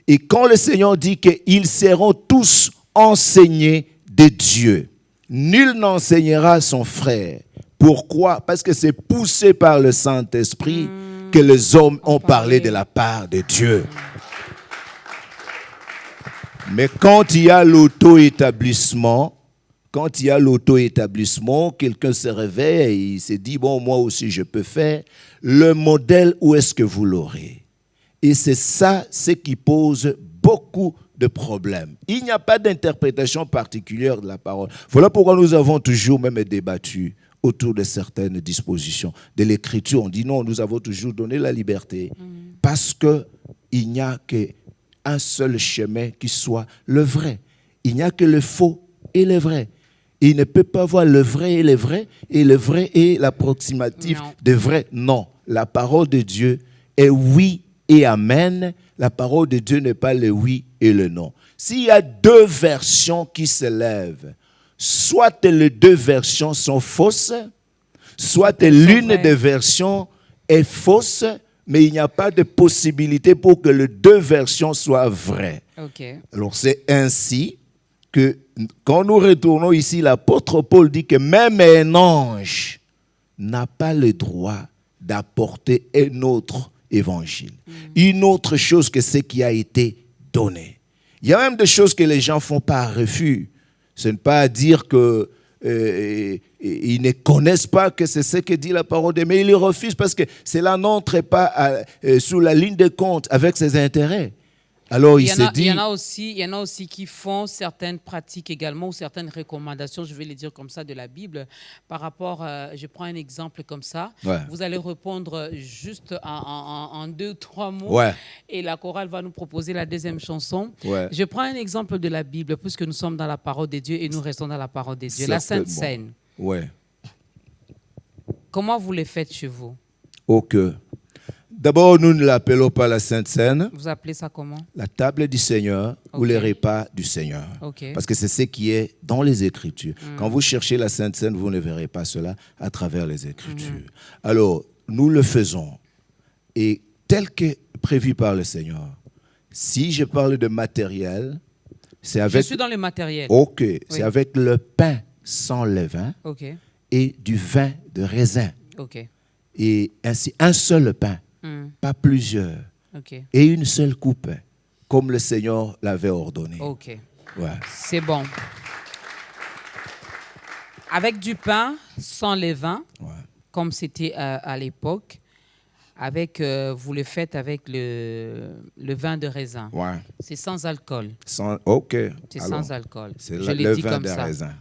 Et quand le Seigneur dit qu'ils seront tous enseignés de Dieu, nul n'enseignera son frère. Pourquoi? Parce que c'est poussé par le Saint-Esprit que les hommes ont parlé de la part de Dieu. Mais quand il y a l'auto-établissement, quelqu'un se réveille et il se dit, bon, moi aussi je peux faire. Le modèle, où est-ce que vous l'aurez? Et c'est ça, ce qui pose beaucoup de problèmes. Il n'y a pas d'interprétation particulière de la parole. Voilà pourquoi nous avons toujours même débattu autour de certaines dispositions de l'Écriture. On dit non, nous avons toujours donné la liberté parce qu'il n'y a qu'un seul chemin qui soit le vrai. Il n'y a que le faux et le vrai. Il ne peut pas avoir le vrai et le vrai, et le vrai et l'approximatif de vrai. Non, la parole de Dieu est oui et amen. La parole de Dieu n'est pas le oui et le non. S'il y a deux versions qui se lèvent, soit les deux versions sont fausses, soit l'une des versions est fausse, mais il n'y a pas de possibilité pour que les deux versions soient vraies. Okay. Alors c'est ainsi que quand nous retournons ici, l'apôtre Paul dit que même un ange n'a pas le droit d'apporter un autre évangile, une autre chose que ce qui a été donné. Il y a même des choses que les gens font par refus. Ce n'est pas à dire que ils ne connaissent pas que c'est ce que dit la parole de Dieu, mais ils le refusent parce que cela n'entre pas sous la ligne de compte avec ses intérêts. Alors il y en a aussi qui font certaines pratiques également ou certaines recommandations, je vais les dire comme ça, de la Bible. Par rapport, je prends un exemple comme ça. Ouais. Vous allez répondre juste en 2 ou 3 mots. Ouais. Et la chorale va nous proposer la deuxième chanson. Ouais. Je prends un exemple de la Bible, puisque nous sommes dans la parole de Dieu et nous restons dans la parole de Dieu. La Sainte Seine. Ouais. Comment vous les faites chez vous? Ok. D'abord, nous ne l'appelons pas la Sainte Seine. Vous appelez ça comment? La table du Seigneur ou les repas du Seigneur. Okay. Parce que c'est ce qui est dans les Écritures. Quand vous cherchez la Sainte Seine, vous ne verrez pas cela à travers les Écritures. Alors, nous le faisons. Et tel que prévu par le Seigneur. Si je parle de matériel, c'est avec... Je suis dans le matériel. Ok. Oui. C'est avec le pain sans levain et du vin de raisin. Ok. Et ainsi, un seul pain. Pas plusieurs. Okay. Et une seule coupe, comme le Seigneur l'avait ordonné. Ok. Ouais. C'est bon. Avec du pain sans levain, comme c'était à l'époque, avec, vous le faites avec le vin de raisin. Ouais. C'est sans alcool. Ok. C'est sans alcool. C'est Je le dit vin comme de ça. raisin.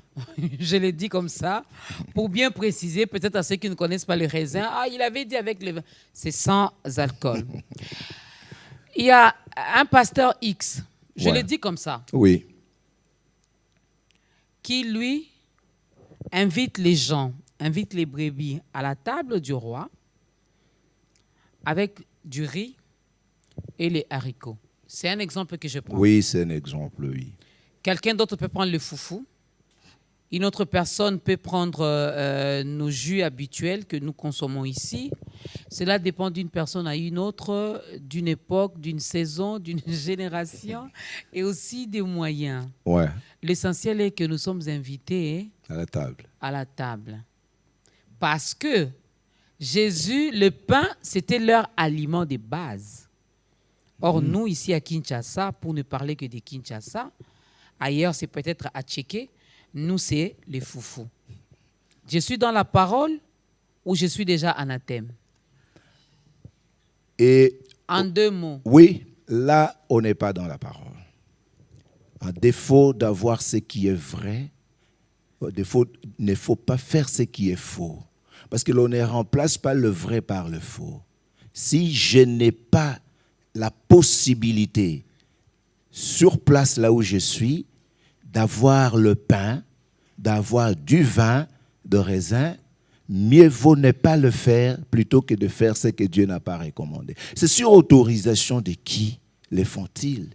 Je l'ai dit comme ça, pour bien préciser, peut-être à ceux qui ne connaissent pas le raisin. Ah, il avait dit avec le vin. C'est sans alcool. Il y a un pasteur X, je l'ai dit comme ça, oui, qui, lui, invite les gens, invite les brebis à la table du roi avec du riz et les haricots. C'est un exemple que je prends. Oui, c'est un exemple, oui. Quelqu'un d'autre peut prendre le foufou. Une autre personne peut prendre nos jus habituels que nous consommons ici. Cela dépend d'une personne à une autre, d'une époque, d'une saison, d'une génération et aussi des moyens. Ouais. L'essentiel est que nous sommes invités à la table. À la table. Parce que Jésus, le pain, c'était leur aliment de base. Or, nous, ici à Kinshasa, pour ne parler que de Kinshasa, ailleurs, c'est peut-être à Tchéké, nous, c'est les foufous. Je suis dans la parole ou je suis déjà anathème? Et en 2 mots. Oui, là, on n'est pas dans la parole. À défaut d'avoir ce qui est vrai, il ne faut pas faire ce qui est faux. Parce que l'on ne remplace pas le vrai par le faux. Si je n'ai pas la possibilité, sur place là où je suis, d'avoir le pain, d'avoir du vin de raisin, mieux vaut ne pas le faire plutôt que de faire ce que Dieu n'a pas recommandé. C'est sur autorisation de qui les font-ils?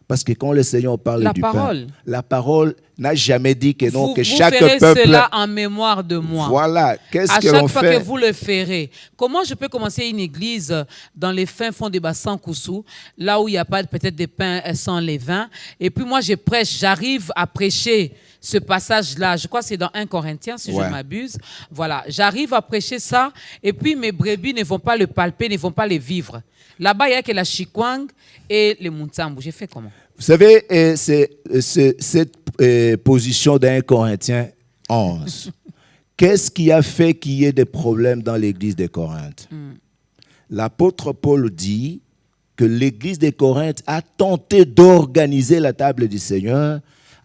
Parce que quand le Seigneur parle La du parole. pain, la parole n'a jamais dit que non, que vous chaque ferez peuple... cela en mémoire de moi. Voilà, qu'est-ce À que l'on chaque fois fait? que vous le ferez. Comment je peux commencer une église dans les fins fonds de Bassan-Koussou, là où il n'y a pas peut-être des pains sans levain, et puis moi je prêche, j'arrive à prêcher ce passage-là, je crois que c'est dans 1 Corinthiens, si je ne m'abuse. Voilà, j'arrive à prêcher ça, et puis mes brebis ne vont pas le palper, ne vont pas le vivre. Là-bas, il n'y a que la chikwang et le muntsambu. J'ai fait comment? Vous savez, cette position d'un Corinthiens 11, qu'est-ce qui a fait qu'il y ait des problèmes dans l'église de Corinthe? L'apôtre Paul dit que l'église de Corinthe a tenté d'organiser la table du Seigneur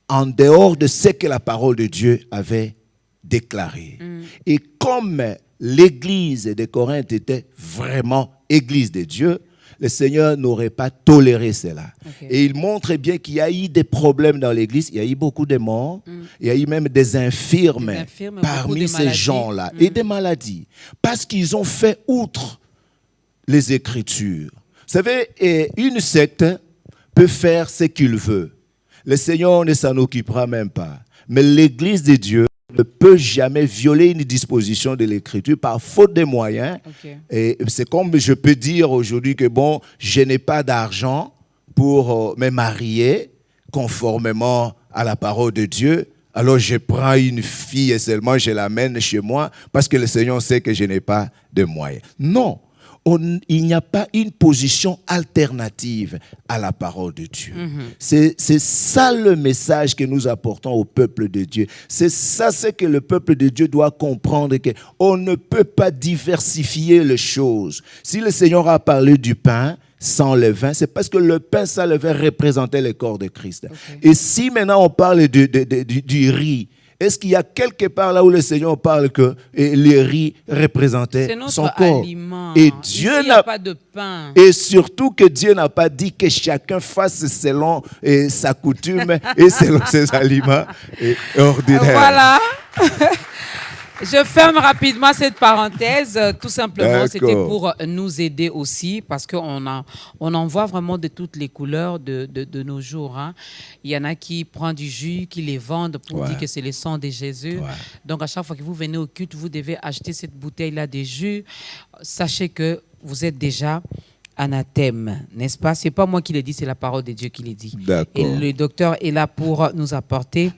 en dehors de ce que la parole de Dieu avait déclaré. Et comme l'église de Corinthe était vraiment église de Dieu, le Seigneur n'aurait pas toléré cela. Et il montre bien qu'il y a eu des problèmes dans l'église, il y a eu beaucoup de morts, il y a eu même des infirmes parmi ces gens-là, et des maladies, parce qu'ils ont fait outre les Écritures. Vous savez, une secte peut faire ce qu'il veut. Le Seigneur ne s'en occupera même pas. Mais l'Église de Dieu ne peut jamais violer une disposition de l'Écriture par faute de moyens. Et c'est comme je peux dire aujourd'hui que bon, je n'ai pas d'argent pour me marier conformément à la parole de Dieu. Alors je prends une fille et seulement je l'amène chez moi parce que le Seigneur sait que je n'ai pas de moyens. Non. Il n'y a pas une position alternative à la parole de Dieu. C'est ça le message que nous apportons au peuple de Dieu. C'est ça ce que le peuple de Dieu doit comprendre, qu'on ne peut pas diversifier les choses. Si le Seigneur a parlé du pain sans levain, c'est parce que le pain sans levain représentait le corps de Christ. Et si maintenant on parle du riz, est-ce qu'il y a quelque part là où le Seigneur parle que le riz représentait son corps? Aliment. Et Dieu n'a pas de pain. Et surtout que Dieu n'a pas dit que chacun fasse selon sa coutume et selon ses aliments ordinaires. Voilà. Je ferme rapidement cette parenthèse. Tout simplement, c'était pour nous aider aussi, parce qu'on en voit vraiment de toutes les couleurs de nos jours. Hein. Il y en a qui prennent du jus, qui les vendent pour dire que c'est le sang de Jésus. Donc, à chaque fois que vous venez au culte, vous devez acheter cette bouteille-là de jus. Sachez que vous êtes déjà anathème, n'est-ce pas? Ce n'est pas moi qui le dis, c'est la parole de Dieu qui le dit. Et le docteur est là pour nous apporter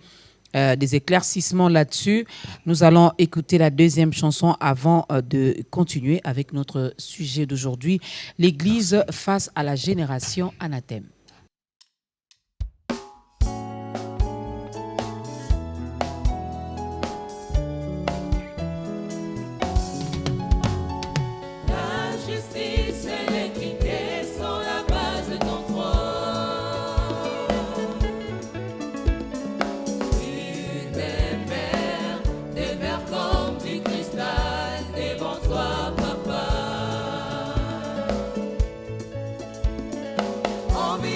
des éclaircissements là-dessus. Nous allons écouter la deuxième chanson avant de continuer avec notre sujet d'aujourd'hui, l'Église face à la génération anathème. Envie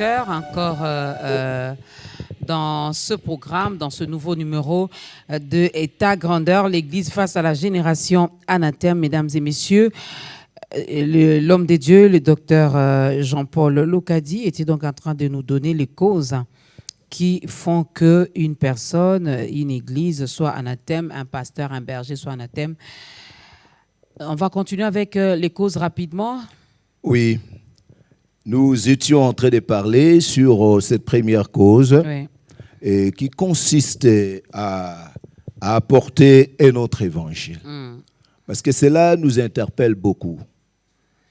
cœur encore dans ce programme, dans ce nouveau numéro de État Grandeur, l'Église face à la génération anathème, mesdames et messieurs. L'homme de Dieu, le docteur Jean-Paul Locadi, était donc en train de nous donner les causes qui font qu'une personne, une église soit anathème, un pasteur, un berger soit anathème. On va continuer avec les causes rapidement. Oui. Nous étions en train de parler sur cette première cause et qui consiste à apporter un autre évangile. Parce que cela nous interpelle beaucoup.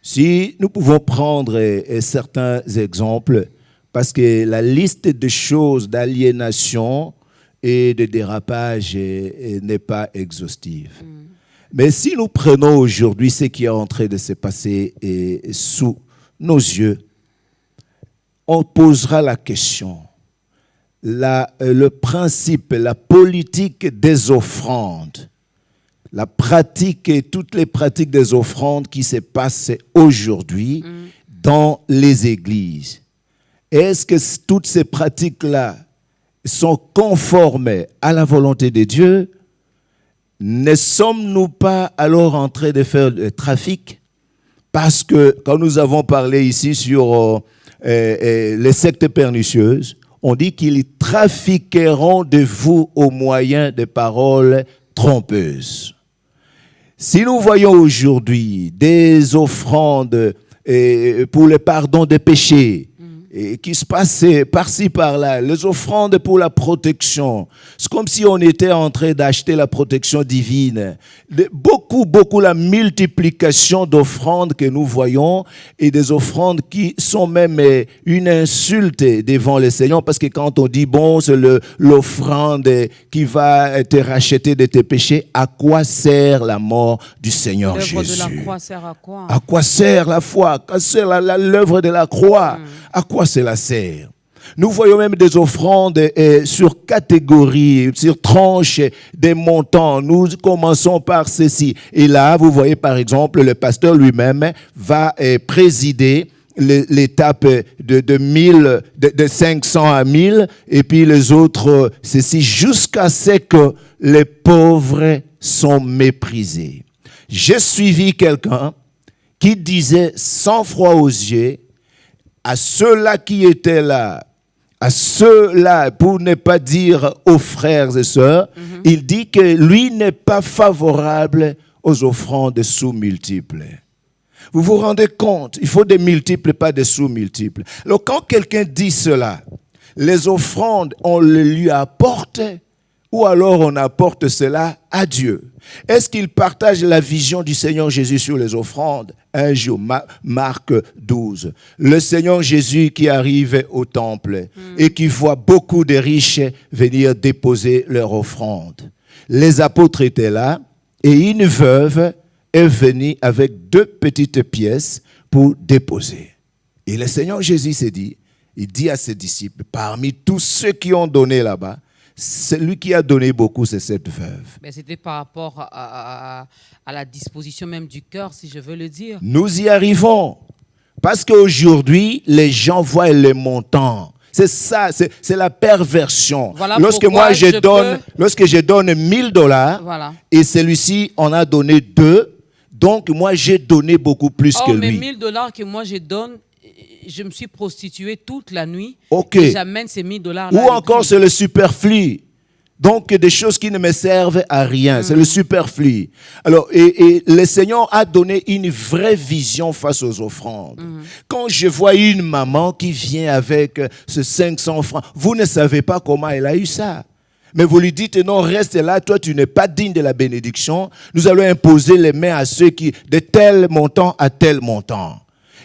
Si nous pouvons prendre certains exemples, parce que la liste de choses d'aliénation et de dérapage n'est pas exhaustive. Mais si nous prenons aujourd'hui ce qui est en train de se passer sous nos yeux, on posera la question. Le principe, la politique des offrandes, la pratique et toutes les pratiques des offrandes qui se passent aujourd'hui dans les églises. Est-ce que toutes ces pratiques-là sont conformes à la volonté de Dieu? Ne sommes-nous pas alors en train de faire le trafic? Parce que quand nous avons parlé ici sur les sectes pernicieuses, on dit qu'ils trafiqueront de vous au moyen de paroles trompeuses. Si nous voyons aujourd'hui des offrandes pour le pardon des péchés, et qui se passaient par-ci, par-là, les offrandes pour la protection. C'est comme si on était en train d'acheter la protection divine. Beaucoup la multiplication d'offrandes que nous voyons et des offrandes qui sont même une insulte devant le Seigneur parce que quand on dit, bon, c'est l'offrande qui va te racheter de tes péchés, à quoi sert la mort du Seigneur Jésus? L'œuvre de la croix sert à quoi? À quoi sert la foi? À quoi sert l'œuvre de la croix? À quoi cela sert? Nous voyons même des offrandes sur catégories, sur tranches des montants. Nous commençons par ceci. Et là, vous voyez par exemple, le pasteur lui-même va présider l'étape de 500 à 1000 et puis les autres, ceci, jusqu'à ce que les pauvres sont méprisés. J'ai suivi quelqu'un qui disait sans froid aux yeux à ceux-là qui étaient là, à ceux-là, pour ne pas dire aux frères et sœurs, il dit que lui n'est pas favorable aux offrandes sous-multiples. Vous vous rendez compte, il faut des multiples, pas des sous-multiples. Alors quand quelqu'un dit cela, les offrandes, on le lui apporte ou alors on apporte cela à Dieu. Est-ce qu'il partage la vision du Seigneur Jésus sur les offrandes? Un jour, Marc 12. Le Seigneur Jésus qui arrive au temple et qui voit beaucoup de riches venir déposer leur offrande. Les apôtres étaient là et une veuve est venue avec 2 petites pièces pour déposer. Et le Seigneur Jésus s'est dit, il dit à ses disciples, parmi tous ceux qui ont donné là-bas, celui qui a donné beaucoup, c'est cette veuve. Mais c'était par rapport à la disposition même du cœur, si je veux le dire. Nous y arrivons. Parce qu'aujourd'hui, les gens voient les montants. C'est ça, c'est la perversion. Voilà lorsque je donne $1000, voilà. Et celui-ci en a donné 2, donc moi j'ai donné beaucoup plus que lui. Mais $1000 que moi je donne, je me suis prostituée toute la nuit. Ok. Et j'amène ces $1000. Ou encore c'est le superflu. Donc des choses qui ne me servent à rien. C'est le superflu. Alors, et le Seigneur a donné une vraie vision face aux offrandes. Quand je vois une maman qui vient avec ce 500 francs, vous ne savez pas comment elle a eu ça. Mais vous lui dites, non, reste là, toi tu n'es pas digne de la bénédiction. Nous allons imposer les mains à ceux qui, de tel montant à tel montant.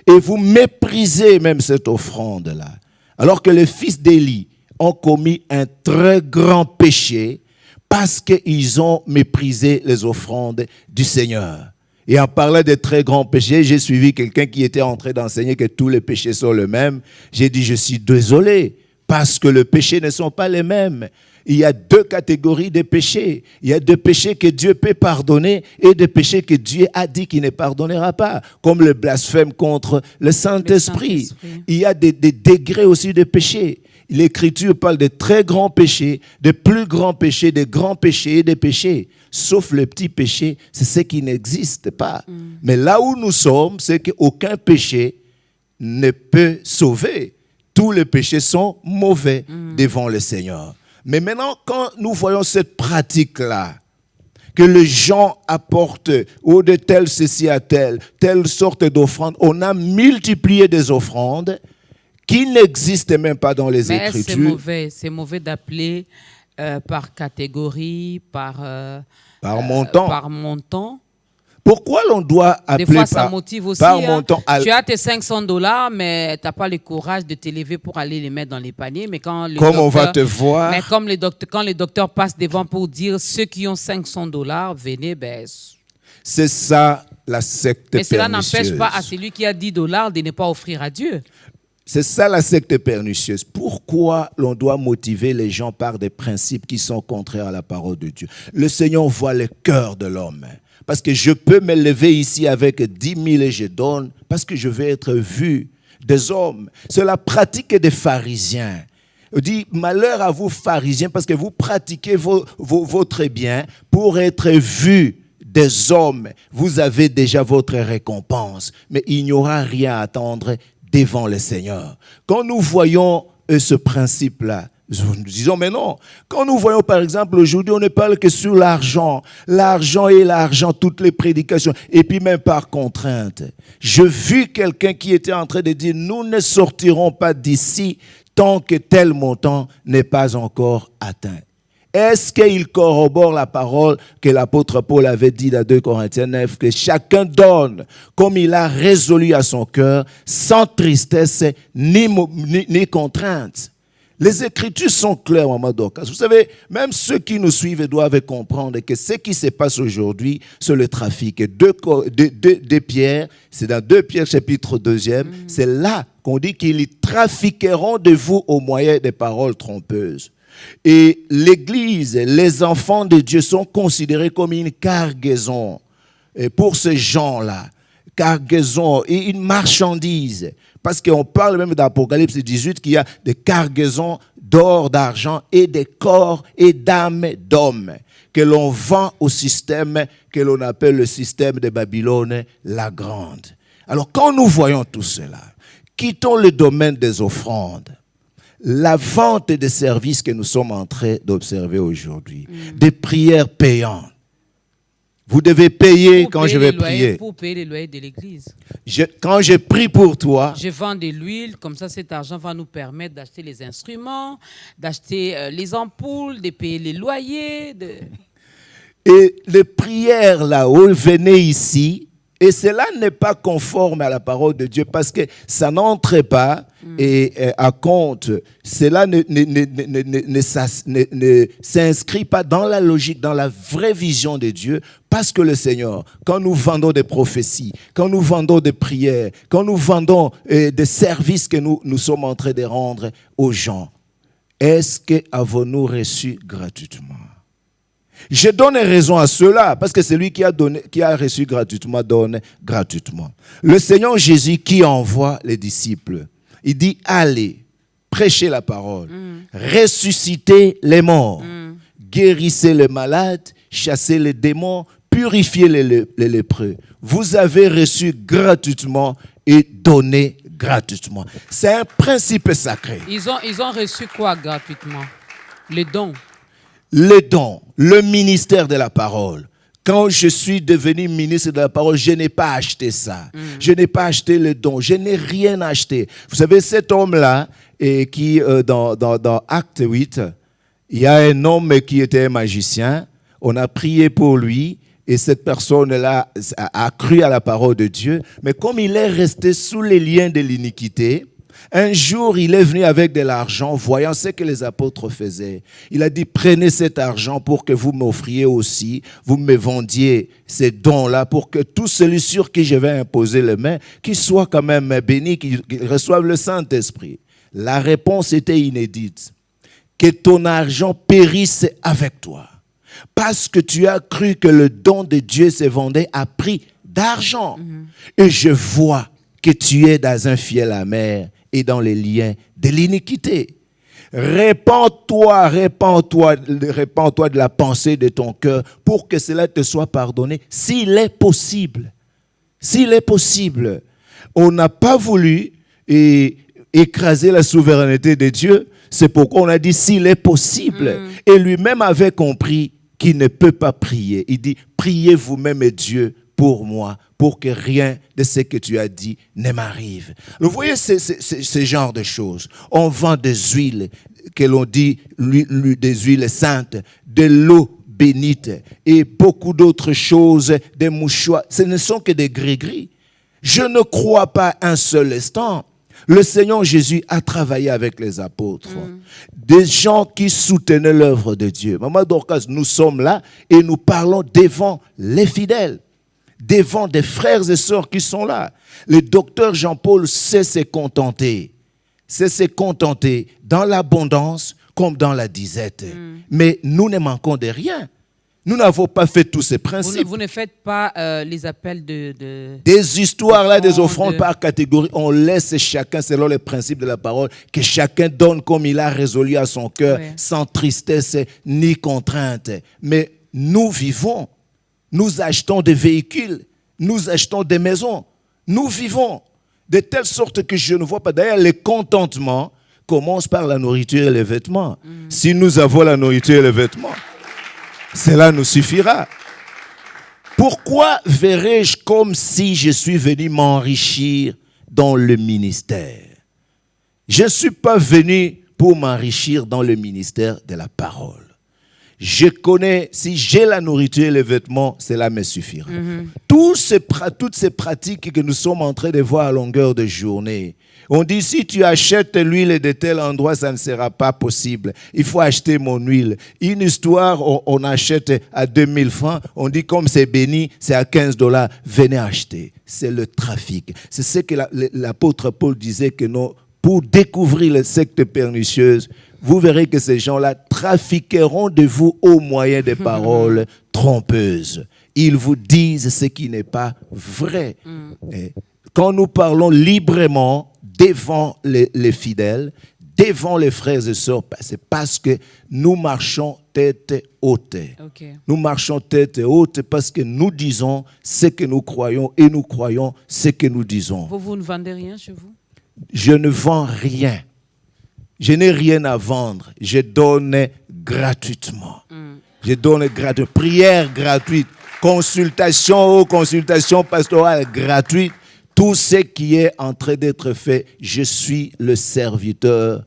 Et vous méprisez même cette offrande-là. Alors que les fils d'Élie ont commis un très grand péché parce qu'ils ont méprisé les offrandes du Seigneur. Et en parlant de très grands péchés, j'ai suivi quelqu'un qui était en train d'enseigner que tous les péchés sont les mêmes. J'ai dit, je suis désolé, parce que les péchés ne sont pas les mêmes. il y a deux catégories de péchés. Il y a des péchés que Dieu peut pardonner et des péchés que Dieu a dit qu'il ne pardonnera pas, comme le blasphème contre le Saint-Esprit. Il y a des degrés aussi de péchés. L'Écriture parle de très grands péchés, de plus grands péchés, de grands péchés et des péchés. Sauf le petit péché, c'est ce qui n'existe pas. Mais là où nous sommes, c'est qu'aucun péché ne peut sauver. Tous les péchés sont mauvais devant le Seigneur. Mais maintenant, quand nous voyons cette pratique-là, que les gens apportent ou de telle ceci à telle sorte d'offrande, on a multiplié des offrandes qui n'existent même pas dans les Écritures. C'est mauvais d'appeler par catégorie, par montant. Pourquoi l'on doit appeler des fois, ça motive aussi, par montant? Tu as tes $500, mais tu n'as pas le courage de t'élever pour aller les mettre dans les paniers. Mais quand on va te voir. Mais quand les docteurs passent devant pour dire ceux qui ont $500, venez, c'est ça la secte pernicieuse. Mais cela n'empêche pas à celui qui a $10 de ne pas offrir à Dieu. C'est ça la secte pernicieuse. Pourquoi l'on doit motiver les gens par des principes qui sont contraires à la parole de Dieu? Le Seigneur voit le cœur de l'homme. Parce que je peux me lever ici avec 10 000 et je donne, parce que je vais être vu des hommes. C'est la pratique des pharisiens. On dit, malheur à vous pharisiens, parce que vous pratiquez votre bien pour être vu des hommes. Vous avez déjà votre récompense, mais il n'y aura rien à attendre devant le Seigneur. Quand nous voyons ce principe-là, nous disons, mais non. Quand nous voyons, par exemple, aujourd'hui, on ne parle que sur l'argent. L'argent et l'argent, toutes les prédications. Et puis même par contrainte. Je vis quelqu'un qui était en train de dire, nous ne sortirons pas d'ici tant que tel montant n'est pas encore atteint. Est-ce qu'il corrobore la parole que l'apôtre Paul avait dit dans 2 Corinthiens 9, que chacun donne comme il a résolu à son cœur, sans tristesse ni contrainte? Les Écritures sont claires, Maman Dorcas. Vous savez, même ceux qui nous suivent doivent comprendre que ce qui se passe aujourd'hui, c'est le trafic. De Pierre, c'est dans 2 Pierre chapitre 2, c'est là qu'on dit qu'ils trafiqueront de vous au moyen des paroles trompeuses. Et l'Église, les enfants de Dieu sont considérés comme une cargaison. Et pour ces gens-là, cargaison et une marchandise. Parce qu'on parle même d'Apocalypse 18 qu'il y a des cargaisons d'or, d'argent et des corps et d'âmes d'hommes que l'on vend au système que l'on appelle le système de Babylone la Grande. Alors quand nous voyons tout cela, quittons le domaine des offrandes, la vente des services que nous sommes en train d'observer aujourd'hui, des prières payantes. Vous devez payer quand je vais prier. Pour payer les loyers de l'église. Quand je prie pour toi. Je vends de l'huile, comme ça cet argent va nous permettre d'acheter les instruments, d'acheter les ampoules, de payer les loyers. Et les prières là-haut, venez ici. Et cela n'est pas conforme à la parole de Dieu parce que ça n'entre pas à compte. Cela ne s'inscrit pas dans la logique, dans la vraie vision de Dieu. Parce que le Seigneur, quand nous vendons des prophéties, quand nous vendons des prières, quand nous vendons des services que nous sommes en train de rendre aux gens, est-ce qu'avons-nous reçu gratuitement? Je donne raison à cela, parce que celui qui a reçu gratuitement, donne gratuitement. Le Seigneur Jésus qui envoie les disciples, il dit, allez, prêchez la parole, ressuscitez les morts, guérissez les malades, chassez les démons, purifiez les lépreux. Vous avez reçu gratuitement et donné gratuitement. C'est un principe sacré. Ils ont reçu quoi gratuitement? Les dons. Les dons, le ministère de la parole. Quand je suis devenu ministre de la parole, je n'ai pas acheté ça. Je n'ai pas acheté le don. Je n'ai rien acheté. Vous savez, cet homme-là, qui dans Acte 8, il y a un homme qui était un magicien. On a prié pour lui et cette personne-là a cru à la parole de Dieu. Mais comme il est resté sous les liens de l'iniquité, un jour, il est venu avec de l'argent, voyant ce que les apôtres faisaient. Il a dit, prenez cet argent pour que vous m'offriez aussi, vous me vendiez ces dons-là pour que tout celui sur qui je vais imposer les mains, qu'il soit quand même béni, qu'il reçoive le Saint-Esprit. La réponse était inédite. que ton argent périsse avec toi. Parce que tu as cru que le don de Dieu se vendait à prix d'argent. Et je vois que tu es dans un fiel amer et dans les liens de l'iniquité. Répands-toi de la pensée de ton cœur pour que cela te soit pardonné, s'il est possible. S'il est possible. On n'a pas voulu écraser la souveraineté de Dieu, c'est pourquoi on a dit s'il est possible. Et lui-même avait compris qu'il ne peut pas prier. Il dit, priez vous-même Dieu pour moi, pour que rien de ce que tu as dit ne m'arrive. Vous voyez ce genre de choses. On vend des huiles, que l'on dit des huiles saintes, de l'eau bénite et beaucoup d'autres choses, des mouchoirs. Ce ne sont que des gris-gris. Je ne crois pas un seul instant. Le Seigneur Jésus a travaillé avec les apôtres, des gens qui soutenaient l'œuvre de Dieu. Maman Dorcas, nous sommes là et nous parlons devant les fidèles, devant des frères et sœurs qui sont là. Le docteur Jean-Paul sait se contenter dans l'abondance comme dans la disette. Mais nous ne manquons de rien. Nous n'avons pas fait tous ces principes. Vous ne faites pas les appels des histoires là, des offrandes par catégorie. On laisse chacun selon les principes de la parole, que chacun donne comme il a résolu à son cœur, sans tristesse ni contrainte. Mais nous vivons, nous achetons des véhicules, nous achetons des maisons, nous vivons de telle sorte que je ne vois pas. D'ailleurs, le contentement commence par la nourriture et les vêtements. Si nous avons la nourriture et les vêtements, cela nous suffira. Pourquoi verrais-je comme si je suis venu m'enrichir dans le ministère? Je ne suis pas venu pour m'enrichir dans le ministère de la parole. Je connais, si j'ai la nourriture et les vêtements, cela me suffira. Toutes ces pratiques que nous sommes en train de voir à longueur de journée, on dit, si tu achètes l'huile de tel endroit, ça ne sera pas possible. Il faut acheter mon huile. Une histoire, on achète à 2000 francs. On dit, comme c'est béni, c'est à $15. Venez acheter. C'est le trafic. C'est ce que l'apôtre Paul disait que non, pour découvrir les sectes pernicieuses, vous verrez que ces gens-là trafiqueront de vous au moyen des paroles trompeuses. Ils vous disent ce qui n'est pas vrai. Et quand nous parlons librement devant les fidèles, devant les frères et sœurs, c'est parce que nous marchons tête haute. Nous marchons tête haute parce que nous disons ce que nous croyons et nous croyons ce que nous disons. Vous ne vendez rien chez vous? Je ne vends rien. Je n'ai rien à vendre. Je donne gratuitement. Je donne gratuitement. Prière gratuite. Consultation pastorale gratuite. Tout ce qui est en train d'être fait, je suis le serviteur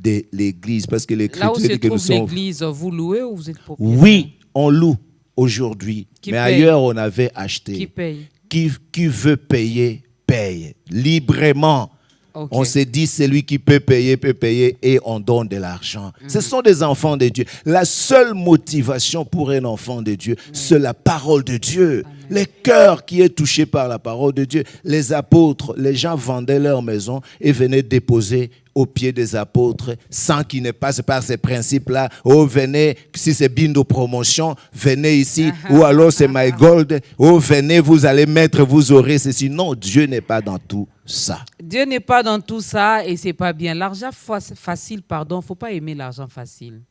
de l'Église. Parce que l'Écriture dit que nous sommes... Là où se trouve l'Église, vous louez ou vous êtes propriétaire? Oui, on loue aujourd'hui. Mais paye? Ailleurs, on avait acheté. Qui paye? Qui veut payer, paye. Librement. On s'est dit, celui qui peut payer et on donne de l'argent. Ce sont des enfants de Dieu. La seule motivation pour un enfant de Dieu, c'est la parole de Dieu. Amen. Le cœur qui est touché par la parole de Dieu. Les apôtres, les gens vendaient leur maison et venaient déposer aux pieds des apôtres sans qu'ils ne passent par ces principes-là. Oh, venez, si c'est Bindo Promotion, venez ici. Ou alors c'est My Gold. Oh, venez, vous allez mettre, vous aurez ceci. Non, Dieu n'est pas dans tout ça. Dieu n'est pas dans tout ça et c'est pas bien. L'argent facile, pardon, faut pas aimer l'argent facile.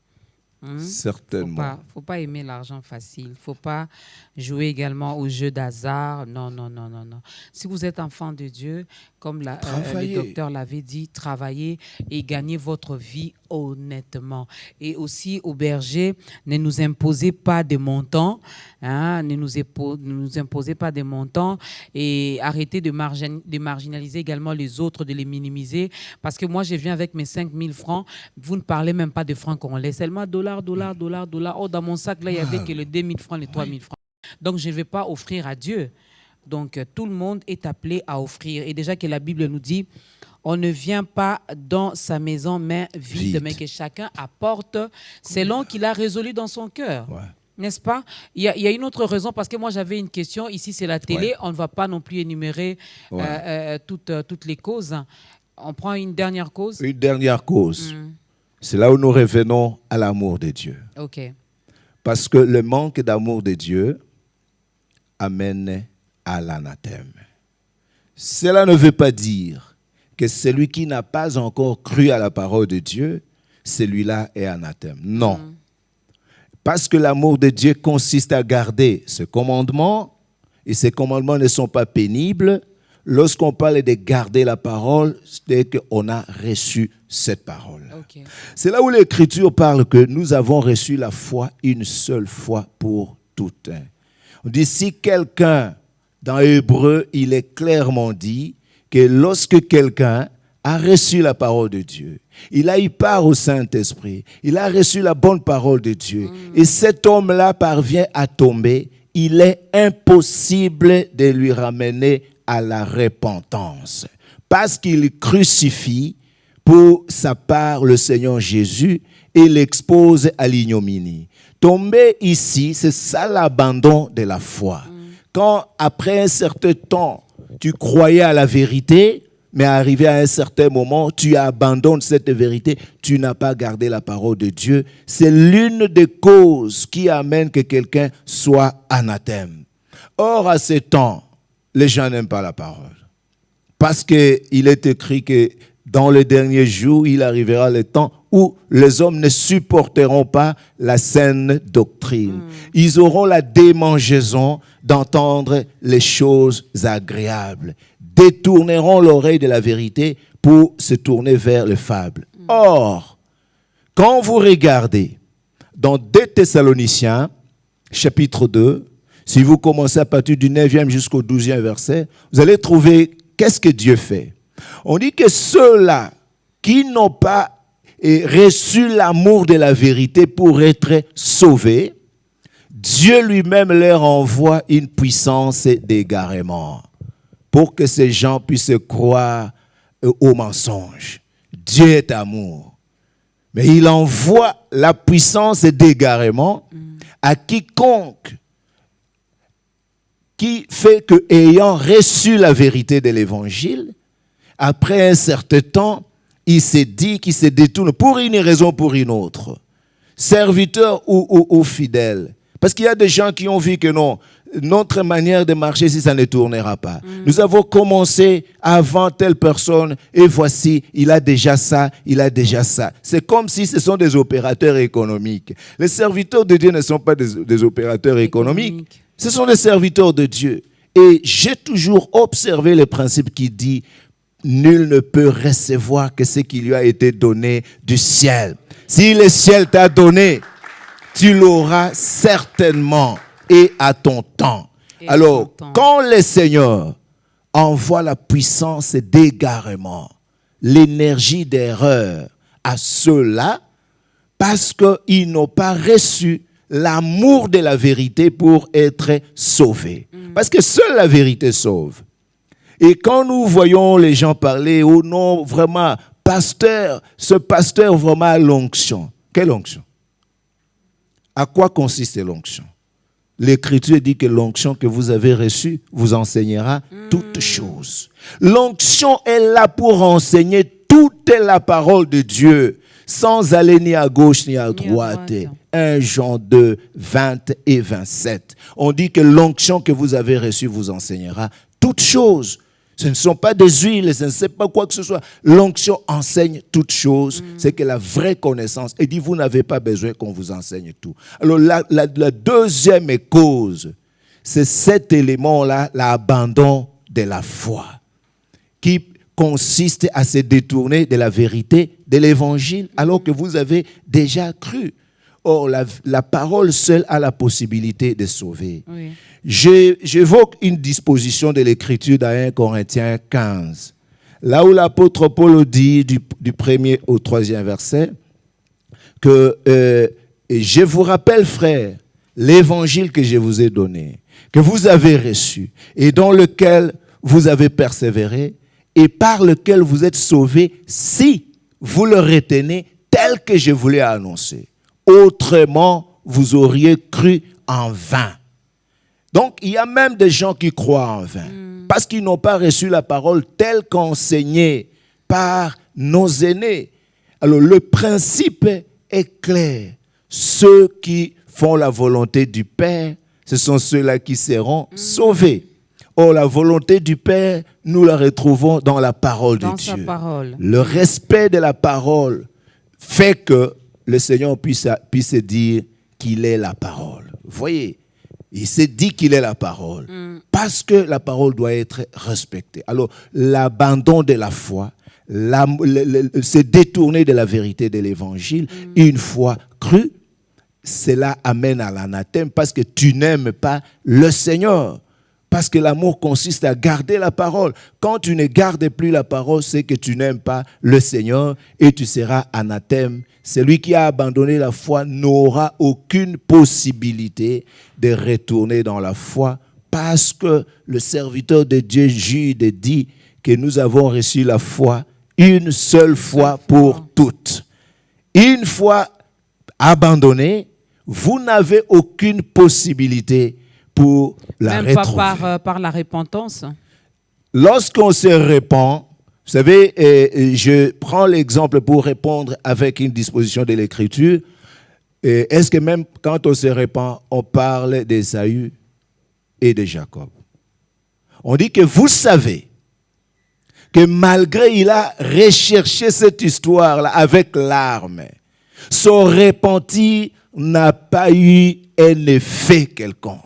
Certainement. Faut pas aimer l'argent facile. Faut pas jouer également aux jeux d'hasard. Non. Si vous êtes enfant de Dieu, comme le docteur l'avait dit, travaillez et gagnez votre vie honnêtement. Et aussi, aux bergers, ne nous imposez pas des montants. Ne nous imposez pas des montants et arrêtez de marginaliser également les autres, de les minimiser. Parce que moi, je viens avec mes 5000 francs. Vous ne parlez même pas de francs congolais. Seulement dollars. Oh, dans mon sac, là, il n'y avait que les 2000 francs, les 3000 francs. Donc, je ne vais pas offrir à Dieu. Donc, tout le monde est appelé à offrir. Et déjà que la Bible nous dit, on ne vient pas dans sa maison main vide, mais que chacun apporte selon qu'il a résolu dans son cœur. Ouais. N'est-ce pas? Il y a une autre raison, parce que moi, j'avais une question. Ici, c'est la télé. On ne va pas non plus énumérer toutes les causes. On prend une dernière cause. Une dernière cause. C'est là où nous revenons à l'amour de Dieu. OK. Parce que le manque d'amour de Dieu amène à l'anathème. Cela ne veut pas dire que celui qui n'a pas encore cru à la parole de Dieu, celui-là est anathème. Non. Parce que l'amour de Dieu consiste à garder ce commandement, et ces commandements ne sont pas pénibles. Lorsqu'on parle de garder la parole, c'est qu'on a reçu cette parole. OK. C'est là où l'Écriture parle que nous avons reçu la foi une seule fois pour toutes. On dit, si quelqu'un, dans Hébreu, il est clairement dit que lorsque quelqu'un a reçu la parole de Dieu, il a eu part au Saint-Esprit, il a reçu la bonne parole de Dieu, et cet homme-là parvient à tomber, il est impossible de lui ramener à la repentance, parce qu'il crucifie pour sa part le Seigneur Jésus et l'expose à l'ignominie. Tomber ici, c'est ça l'abandon de la foi. Quand après un certain temps, tu croyais à la vérité, mais arrivé à un certain moment, tu abandonnes cette vérité, tu n'as pas gardé la parole de Dieu. C'est l'une des causes qui amène que quelqu'un soit anathème. Or, à ce temps, les gens n'aiment pas la parole. Parce qu'il est écrit que dans les derniers jours, il arrivera le temps où les hommes ne supporteront pas la saine doctrine. Ils auront la démangeaison d'entendre les choses agréables, détourneront l'oreille de la vérité pour se tourner vers les fables. Or, quand vous regardez dans 2 Thessaloniciens, chapitre 2, si vous commencez à partir du 9e jusqu'au 12e verset, vous allez trouver qu'est-ce que Dieu fait. On dit que ceux-là qui n'ont pas reçu l'amour de la vérité pour être sauvés, Dieu lui-même leur envoie une puissance d'égarement pour que ces gens puissent croire au mensonge. Dieu est amour. Mais il envoie la puissance d'égarement à quiconque qui fait que, ayant reçu la vérité de l'évangile, après un certain temps, il s'est dit qu'il se détourne pour une raison ou pour une autre. Serviteur ou fidèle. Parce qu'il y a des gens qui ont vu que non, notre manière de marcher, si ça ne tournera pas. Nous avons commencé avant telle personne et voici, il a déjà ça, il a déjà ça. C'est comme si ce sont des opérateurs économiques. Les serviteurs de Dieu ne sont pas des opérateurs économiques. Ce sont des serviteurs de Dieu. Et j'ai toujours observé le principe qui dit nul ne peut recevoir que ce qui lui a été donné du ciel. Si le ciel t'a donné, tu l'auras certainement et à ton temps. Alors, quand le Seigneur envoie la puissance d'égarement, l'énergie d'erreur à ceux-là, parce qu'ils n'ont pas reçu l'amour de la vérité pour être sauvés. Parce que seule la vérité sauve. Et quand nous voyons les gens parler au nom vraiment, pasteur, ce pasteur vraiment a l'onction. Quelle onction? À quoi consiste l'onction? L'Écriture dit que l'onction que vous avez reçue vous enseignera toutes choses. L'onction est là pour enseigner toute la parole de Dieu, sans aller ni à gauche ni à droite. 1 Jean 2, 20 et 27. On dit que l'onction que vous avez reçue vous enseignera toutes choses. Ce ne sont pas des huiles, ce ne c'est pas quoi que ce soit. L'onction enseigne toutes choses. C'est que la vraie connaissance. Et dit, vous n'avez pas besoin qu'on vous enseigne tout. Alors, la deuxième cause, c'est cet élément-là, l'abandon de la foi, qui consiste à se détourner de la vérité de l'évangile, alors que vous avez déjà cru. Or, la parole seule a la possibilité de sauver. Oui. J'évoque une disposition de l'Écriture dans 1 Corinthiens 15. Là où l'apôtre Paul dit, du 1er au 3e verset, que je vous rappelle, frères, l'évangile que je vous ai donné, que vous avez reçu, et dans lequel vous avez persévéré, et par lequel vous êtes sauvés, si vous le retenez tel que je vous l'ai annoncé. Autrement, vous auriez cru en vain. Donc, il y a même des gens qui croient en vain, parce qu'ils n'ont pas reçu la parole telle qu'enseignée par nos aînés. Alors le principe est clair. Ceux qui font la volonté du Père, ce sont ceux-là qui seront sauvés. Or, la volonté du Père, nous la retrouvons dans la parole de Dieu. Parole. Le respect de la parole fait que le Seigneur puisse dire qu'il est la parole. Vous voyez, il s'est dit qu'il est la parole parce que la parole doit être respectée. Alors, l'abandon de la foi, se détourner de la vérité de l'évangile, une fois cru, cela amène à l'anathème parce que tu n'aimes pas le Seigneur. Parce que l'amour consiste à garder la parole. Quand tu ne gardes plus la parole, c'est que tu n'aimes pas le Seigneur et tu seras anathème. Celui qui a abandonné la foi n'aura aucune possibilité de retourner dans la foi parce que le serviteur de Dieu, Jude, dit que nous avons reçu la foi une seule fois pour toutes. Une fois abandonné, vous n'avez aucune possibilité pour la retrouver. Même pas par la repentance. Lorsqu'on se repent, vous savez, je prends l'exemple pour répondre avec une disposition de l'Écriture. Est-ce que même quand on se repent, on parle d'Ésaü et de Jacob? On dit que vous savez que malgré il a recherché cette histoire-là avec larmes, son repentir n'a pas eu un effet quelconque.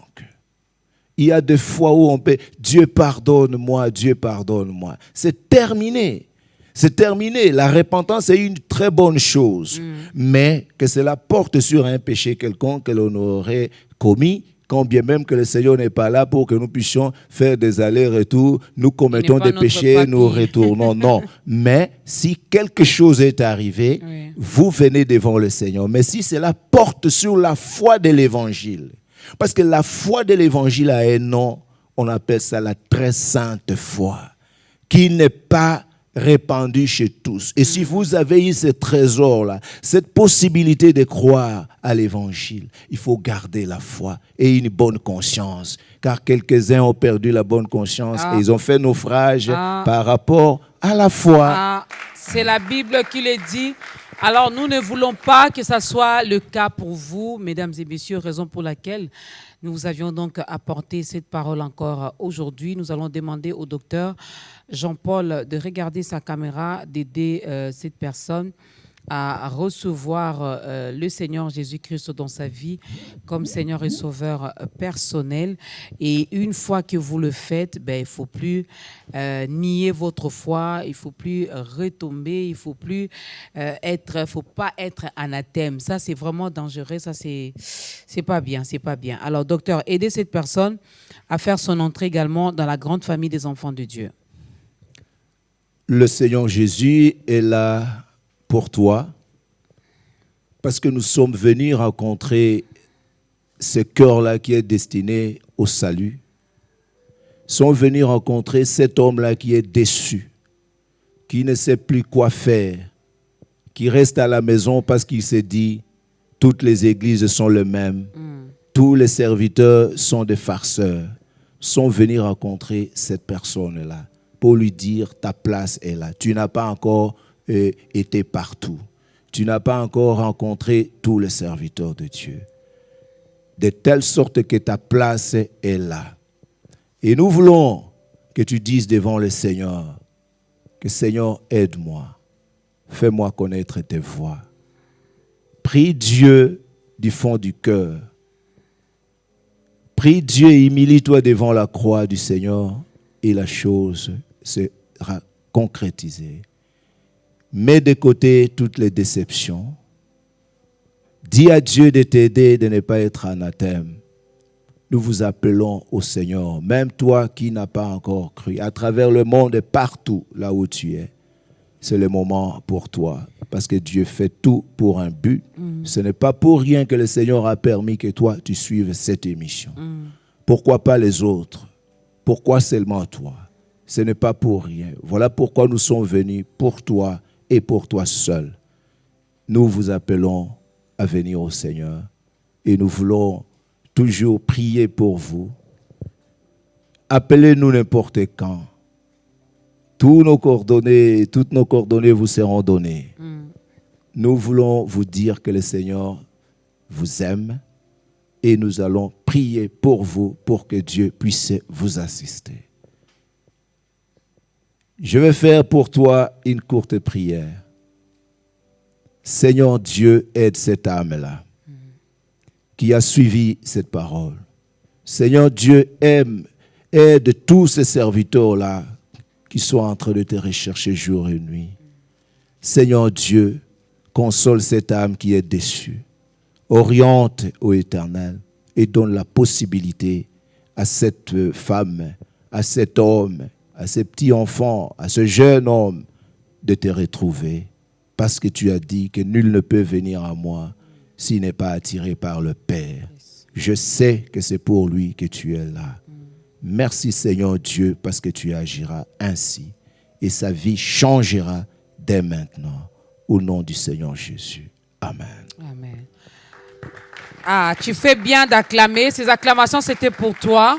Il y a des fois où on peut Dieu pardonne-moi, Dieu pardonne-moi. C'est terminé. C'est terminé. La repentance est une très bonne chose. Mais que cela porte sur un péché quelconque que l'on aurait commis, quand bien même que le Seigneur n'est pas là pour que nous puissions faire des allers-retours, nous commettons des péchés, nous retournons. Non. Mais si quelque chose est arrivé, vous venez devant le Seigneur. Mais si cela porte sur la foi de l'Évangile, parce que la foi de l'Évangile a un nom, on appelle ça la très sainte foi, qui n'est pas répandue chez tous. Et si vous avez eu ce trésor-là, cette possibilité de croire à l'Évangile, il faut garder la foi et une bonne conscience. Car quelques-uns ont perdu la bonne conscience et ils ont fait naufrage par rapport à la foi. C'est la Bible qui le dit. Alors, nous ne voulons pas que ça soit le cas pour vous, mesdames et messieurs, raison pour laquelle nous vous avions donc apporté cette parole encore aujourd'hui. Nous allons demander au docteur Jean-Paul de regarder sa caméra, d'aider cette personne à recevoir le Seigneur Jésus-Christ dans sa vie comme Seigneur et Sauveur personnel. Et une fois que vous le faites, il ne faut plus nier votre foi, il ne faut plus retomber, il ne faut plus faut pas être anathème. Ça, c'est vraiment dangereux, ça, c'est pas bien, c'est pas bien. Alors, docteur, aidez cette personne à faire son entrée également dans la grande famille des enfants de Dieu. Le Seigneur Jésus est là pour toi, parce que nous sommes venus rencontrer ce cœur-là qui est destiné au salut. Nous sommes venus rencontrer cet homme-là qui est déçu, qui ne sait plus quoi faire, qui reste à la maison parce qu'il s'est dit « toutes les églises sont les mêmes, tous les serviteurs sont des farceurs ». Nous sommes venus rencontrer cette personne-là pour lui dire « ta place est là, tu n'as pas encore été partout. Tu n'as pas encore rencontré tous les serviteurs de Dieu. De telle sorte que ta place est là. Et nous voulons que tu dises devant le Seigneur que Seigneur, aide-moi. Fais-moi connaître tes voies. Prie Dieu du fond du cœur. Prie Dieu et humilie-toi devant la croix du Seigneur et la chose sera concrétisée. Mets de côté toutes les déceptions. Dis à Dieu de t'aider, de ne pas être anathème. Nous vous appelons au Seigneur, même toi qui n'as pas encore cru, à travers le monde et partout là où tu es. C'est le moment pour toi, parce que Dieu fait tout pour un but. Ce n'est pas pour rien que le Seigneur a permis que toi, tu suives cette émission. Pourquoi pas les autres? Pourquoi seulement toi? Ce n'est pas pour rien. Voilà pourquoi nous sommes venus pour toi et pour toi seul. Nous vous appelons à venir au Seigneur et nous voulons toujours prier pour vous. Appelez-nous n'importe quand. Toutes nos coordonnées vous seront données. nous voulons vous dire que le Seigneur vous aime et nous allons prier pour vous pour que Dieu puisse vous assister. Je vais faire pour toi une courte prière. Seigneur Dieu, aide cette âme-là qui a suivi cette parole. Seigneur Dieu, aide tous ces serviteurs-là qui sont en train de te rechercher jour et nuit. Seigneur Dieu, console cette âme qui est déçue. Oriente, ô Éternel, et donne la possibilité à cette femme, à cet homme, à ce petit enfant, à ce jeune homme de te retrouver. Parce que tu as dit que nul ne peut venir à moi s'il n'est pas attiré par le Père. Je sais que c'est pour lui que tu es là. Merci Seigneur Dieu parce que tu agiras ainsi et sa vie changera dès maintenant. Au nom du Seigneur Jésus. Amen. Amen. Ah, tu fais bien d'acclamer. Ces acclamations, c'était pour toi.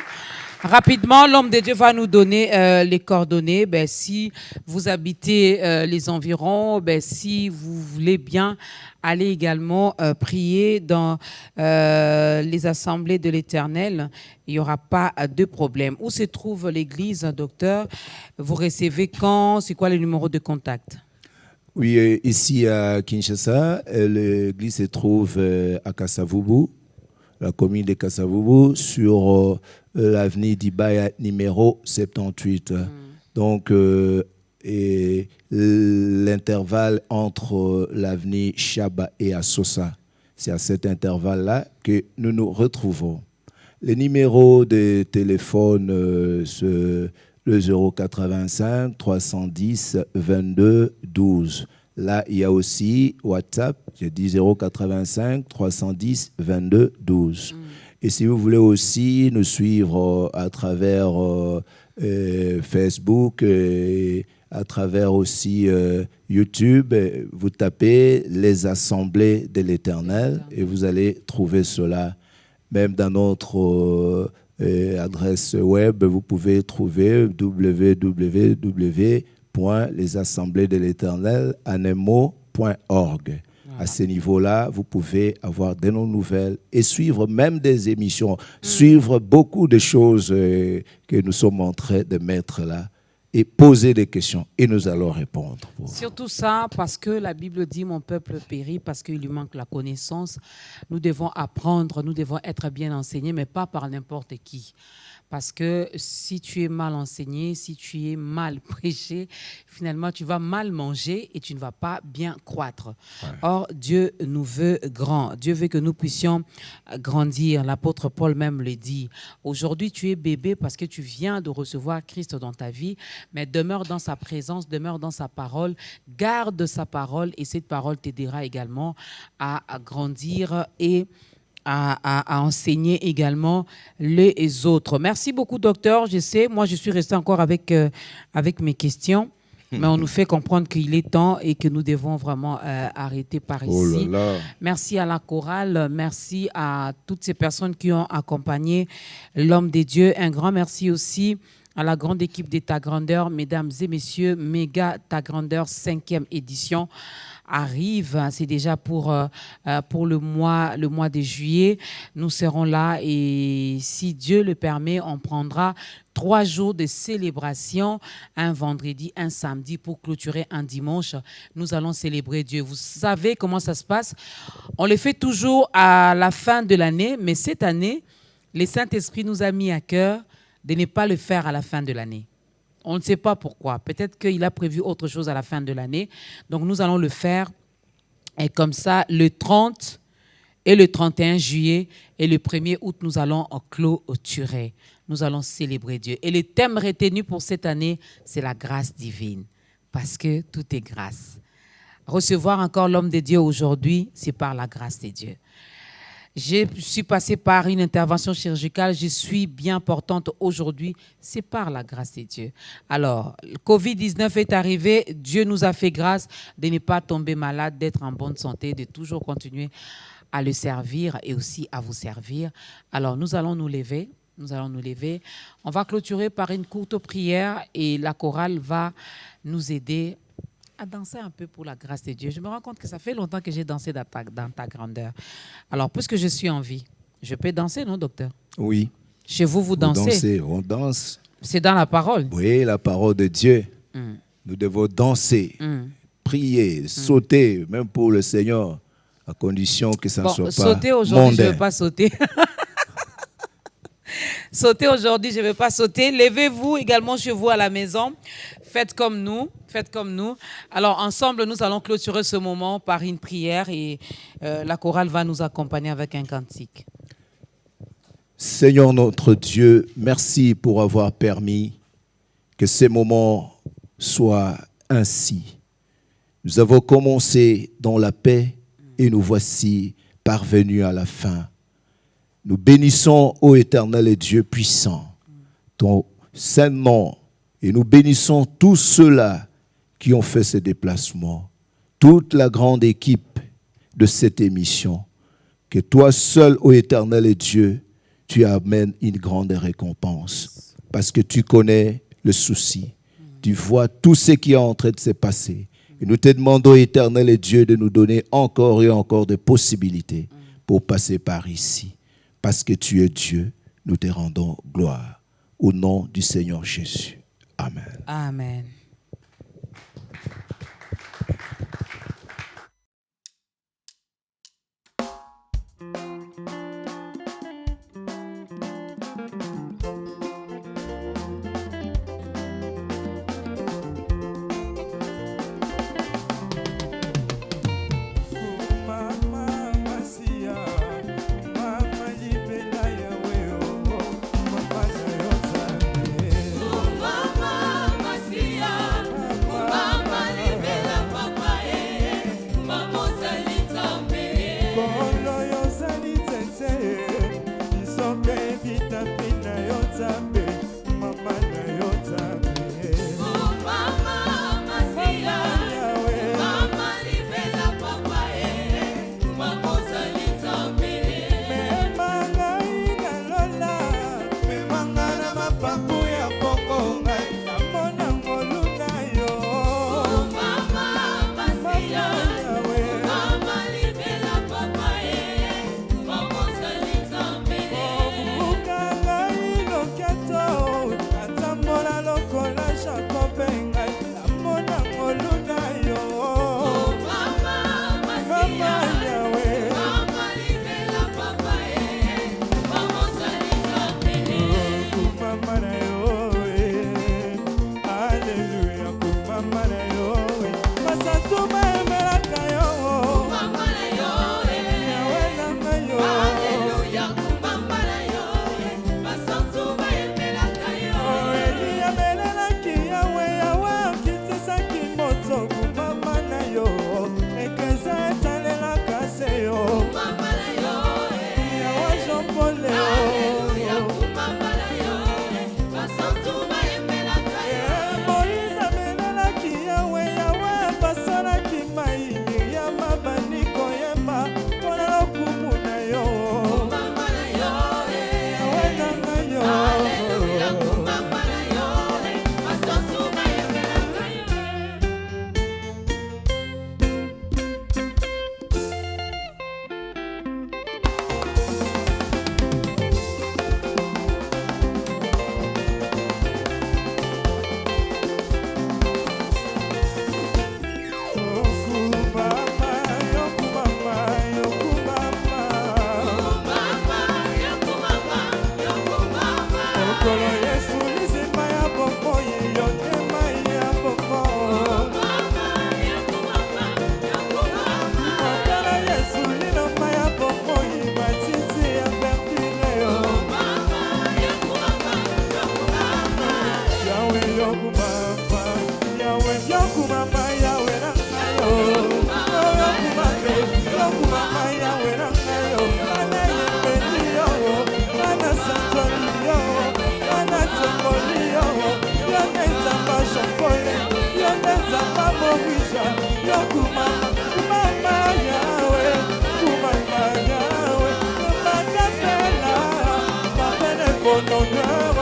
Rapidement, l'homme de Dieu va nous donner les coordonnées. Si vous habitez les environs, si vous voulez bien aller également prier dans les assemblées de l'Éternel, il n'y aura pas de problème. Où se trouve l'église, docteur? Vous recevez quand? C'est quoi le numéro de contact? Oui, ici à Kinshasa, l'église se trouve à Kasavubu, la commune de Kasavubu, sur l'avenue d'Ibaya numéro 78. Donc, et l'intervalle entre l'avenue Chaba et Assosa, c'est à cet intervalle-là que nous nous retrouvons. Les numéros de téléphone, le 085 310 22 12. Là, il y a aussi WhatsApp, j'ai dit 085 310 22 12. Et si vous voulez aussi nous suivre à travers Facebook, et à travers aussi YouTube, vous tapez les assemblées de l'Éternel et vous allez trouver cela. Même dans notre adresse web, vous pouvez trouver www.lesassemblées-de-l'Éternel.org. À ce niveau-là, vous pouvez avoir de nos nouvelles et suivre même des émissions, suivre beaucoup de choses que nous sommes en train de mettre là et poser des questions et nous allons répondre. Surtout ça, parce que la Bible dit « Mon peuple périt parce qu'il lui manque la connaissance ». Nous devons apprendre, nous devons être bien enseignés, mais pas par n'importe qui. Parce que si tu es mal enseigné, si tu es mal prêché, finalement, tu vas mal manger et tu ne vas pas bien croître. Ouais. Or, Dieu nous veut grand. Dieu veut que nous puissions grandir. L'apôtre Paul même le dit. Aujourd'hui, tu es bébé parce que tu viens de recevoir Christ dans ta vie, mais demeure dans sa présence, demeure dans sa parole, garde sa parole et cette parole t'aidera également à grandir et à enseigner également les autres. Merci beaucoup, docteur. Je sais, moi, je suis restée encore avec mes questions, mais on nous fait comprendre qu'il est temps et que nous devons vraiment arrêter par ici. Oh là là. Merci à la chorale, merci à toutes ces personnes qui ont accompagné l'homme des dieux. Un grand merci aussi à la grande équipe de Ta Grandeur, mesdames et messieurs, Méga Ta Grandeur 5e édition arrive, c'est déjà pour le mois de juillet. Nous serons là et si Dieu le permet, on prendra 3 jours de célébration, un vendredi, un samedi pour clôturer un dimanche. Nous allons célébrer Dieu. Vous savez comment ça se passe? On le fait toujours à la fin de l'année, mais cette année, le Saint-Esprit nous a mis à cœur de ne pas le faire à la fin de l'année. On ne sait pas pourquoi. Peut-être qu'il a prévu autre chose à la fin de l'année. Donc, nous allons le faire. Et comme ça, le 30 et le 31 juillet et le 1er août, nous allons en clôturer. Nous allons célébrer Dieu. Et le thème retenu pour cette année, c'est la grâce divine. Parce que tout est grâce. Recevoir encore l'homme de Dieu aujourd'hui, c'est par la grâce de Dieu. Je suis passée par une intervention chirurgicale, je suis bien portante aujourd'hui, c'est par la grâce de Dieu. Alors, le Covid-19 est arrivé, Dieu nous a fait grâce de ne pas tomber malade, d'être en bonne santé, de toujours continuer à le servir et aussi à vous servir. Alors, nous allons nous lever. On va clôturer par une courte prière et la chorale va nous aider à danser un peu pour la grâce de Dieu. Je me rends compte que ça fait longtemps que j'ai dansé dans ta grandeur. Alors, puisque je suis en vie, je peux danser, non, docteur? Oui. Chez vous, vous dansez? On danse. C'est dans la parole? Oui, la parole de Dieu. Nous devons danser, prier, sauter, même pour le Seigneur, à condition que ça ne soit pas sauter aujourd'hui, je ne mondain. vais pas sauter. Sauter aujourd'hui, je ne vais pas sauter. Levez-vous également chez vous à la maison. Faites comme nous. Faites comme nous. Alors, ensemble, nous allons clôturer ce moment par une prière et la chorale va nous accompagner avec un cantique. Seigneur notre Dieu, merci pour avoir permis que ces moments soient ainsi. Nous avons commencé dans la paix et nous voici parvenus à la fin. Nous bénissons, ô Éternel et Dieu puissant, ton saint nom, et nous bénissons tous ceux-là qui ont fait ce déplacement, toute la grande équipe de cette émission. Que toi seul, ô Éternel et Dieu, tu amènes une grande récompense, parce que tu connais le souci. Tu vois tout ce qui est en train de se passer. Et nous te demandons, Éternel et Dieu, de nous donner encore et encore de possibilités pour passer par ici. Parce que tu es Dieu, nous te rendons gloire. Au nom du Seigneur Jésus. Amen. Amen. Honneur,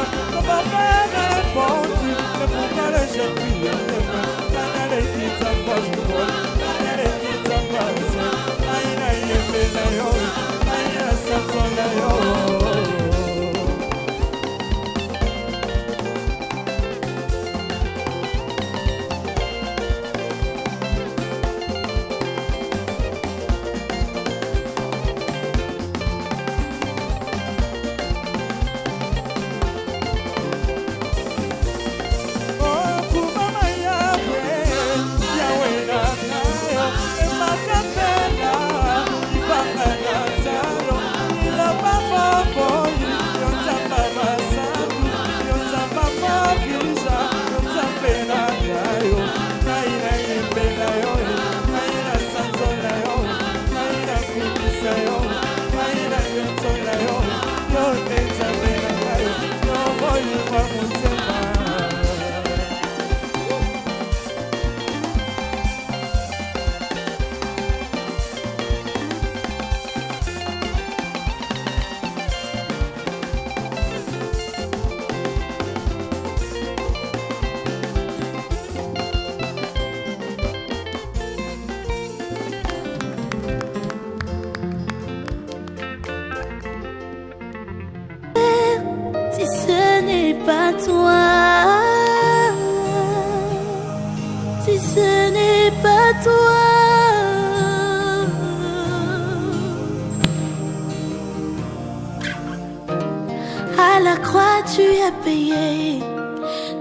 Si ce n'est pas toi, si ce n'est pas toi, à la croix tu as payé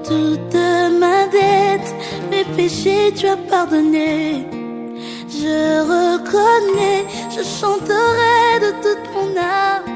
toute ma dette, mes péchés tu as pardonné. Je reconnais, je chanterai de toute mon âme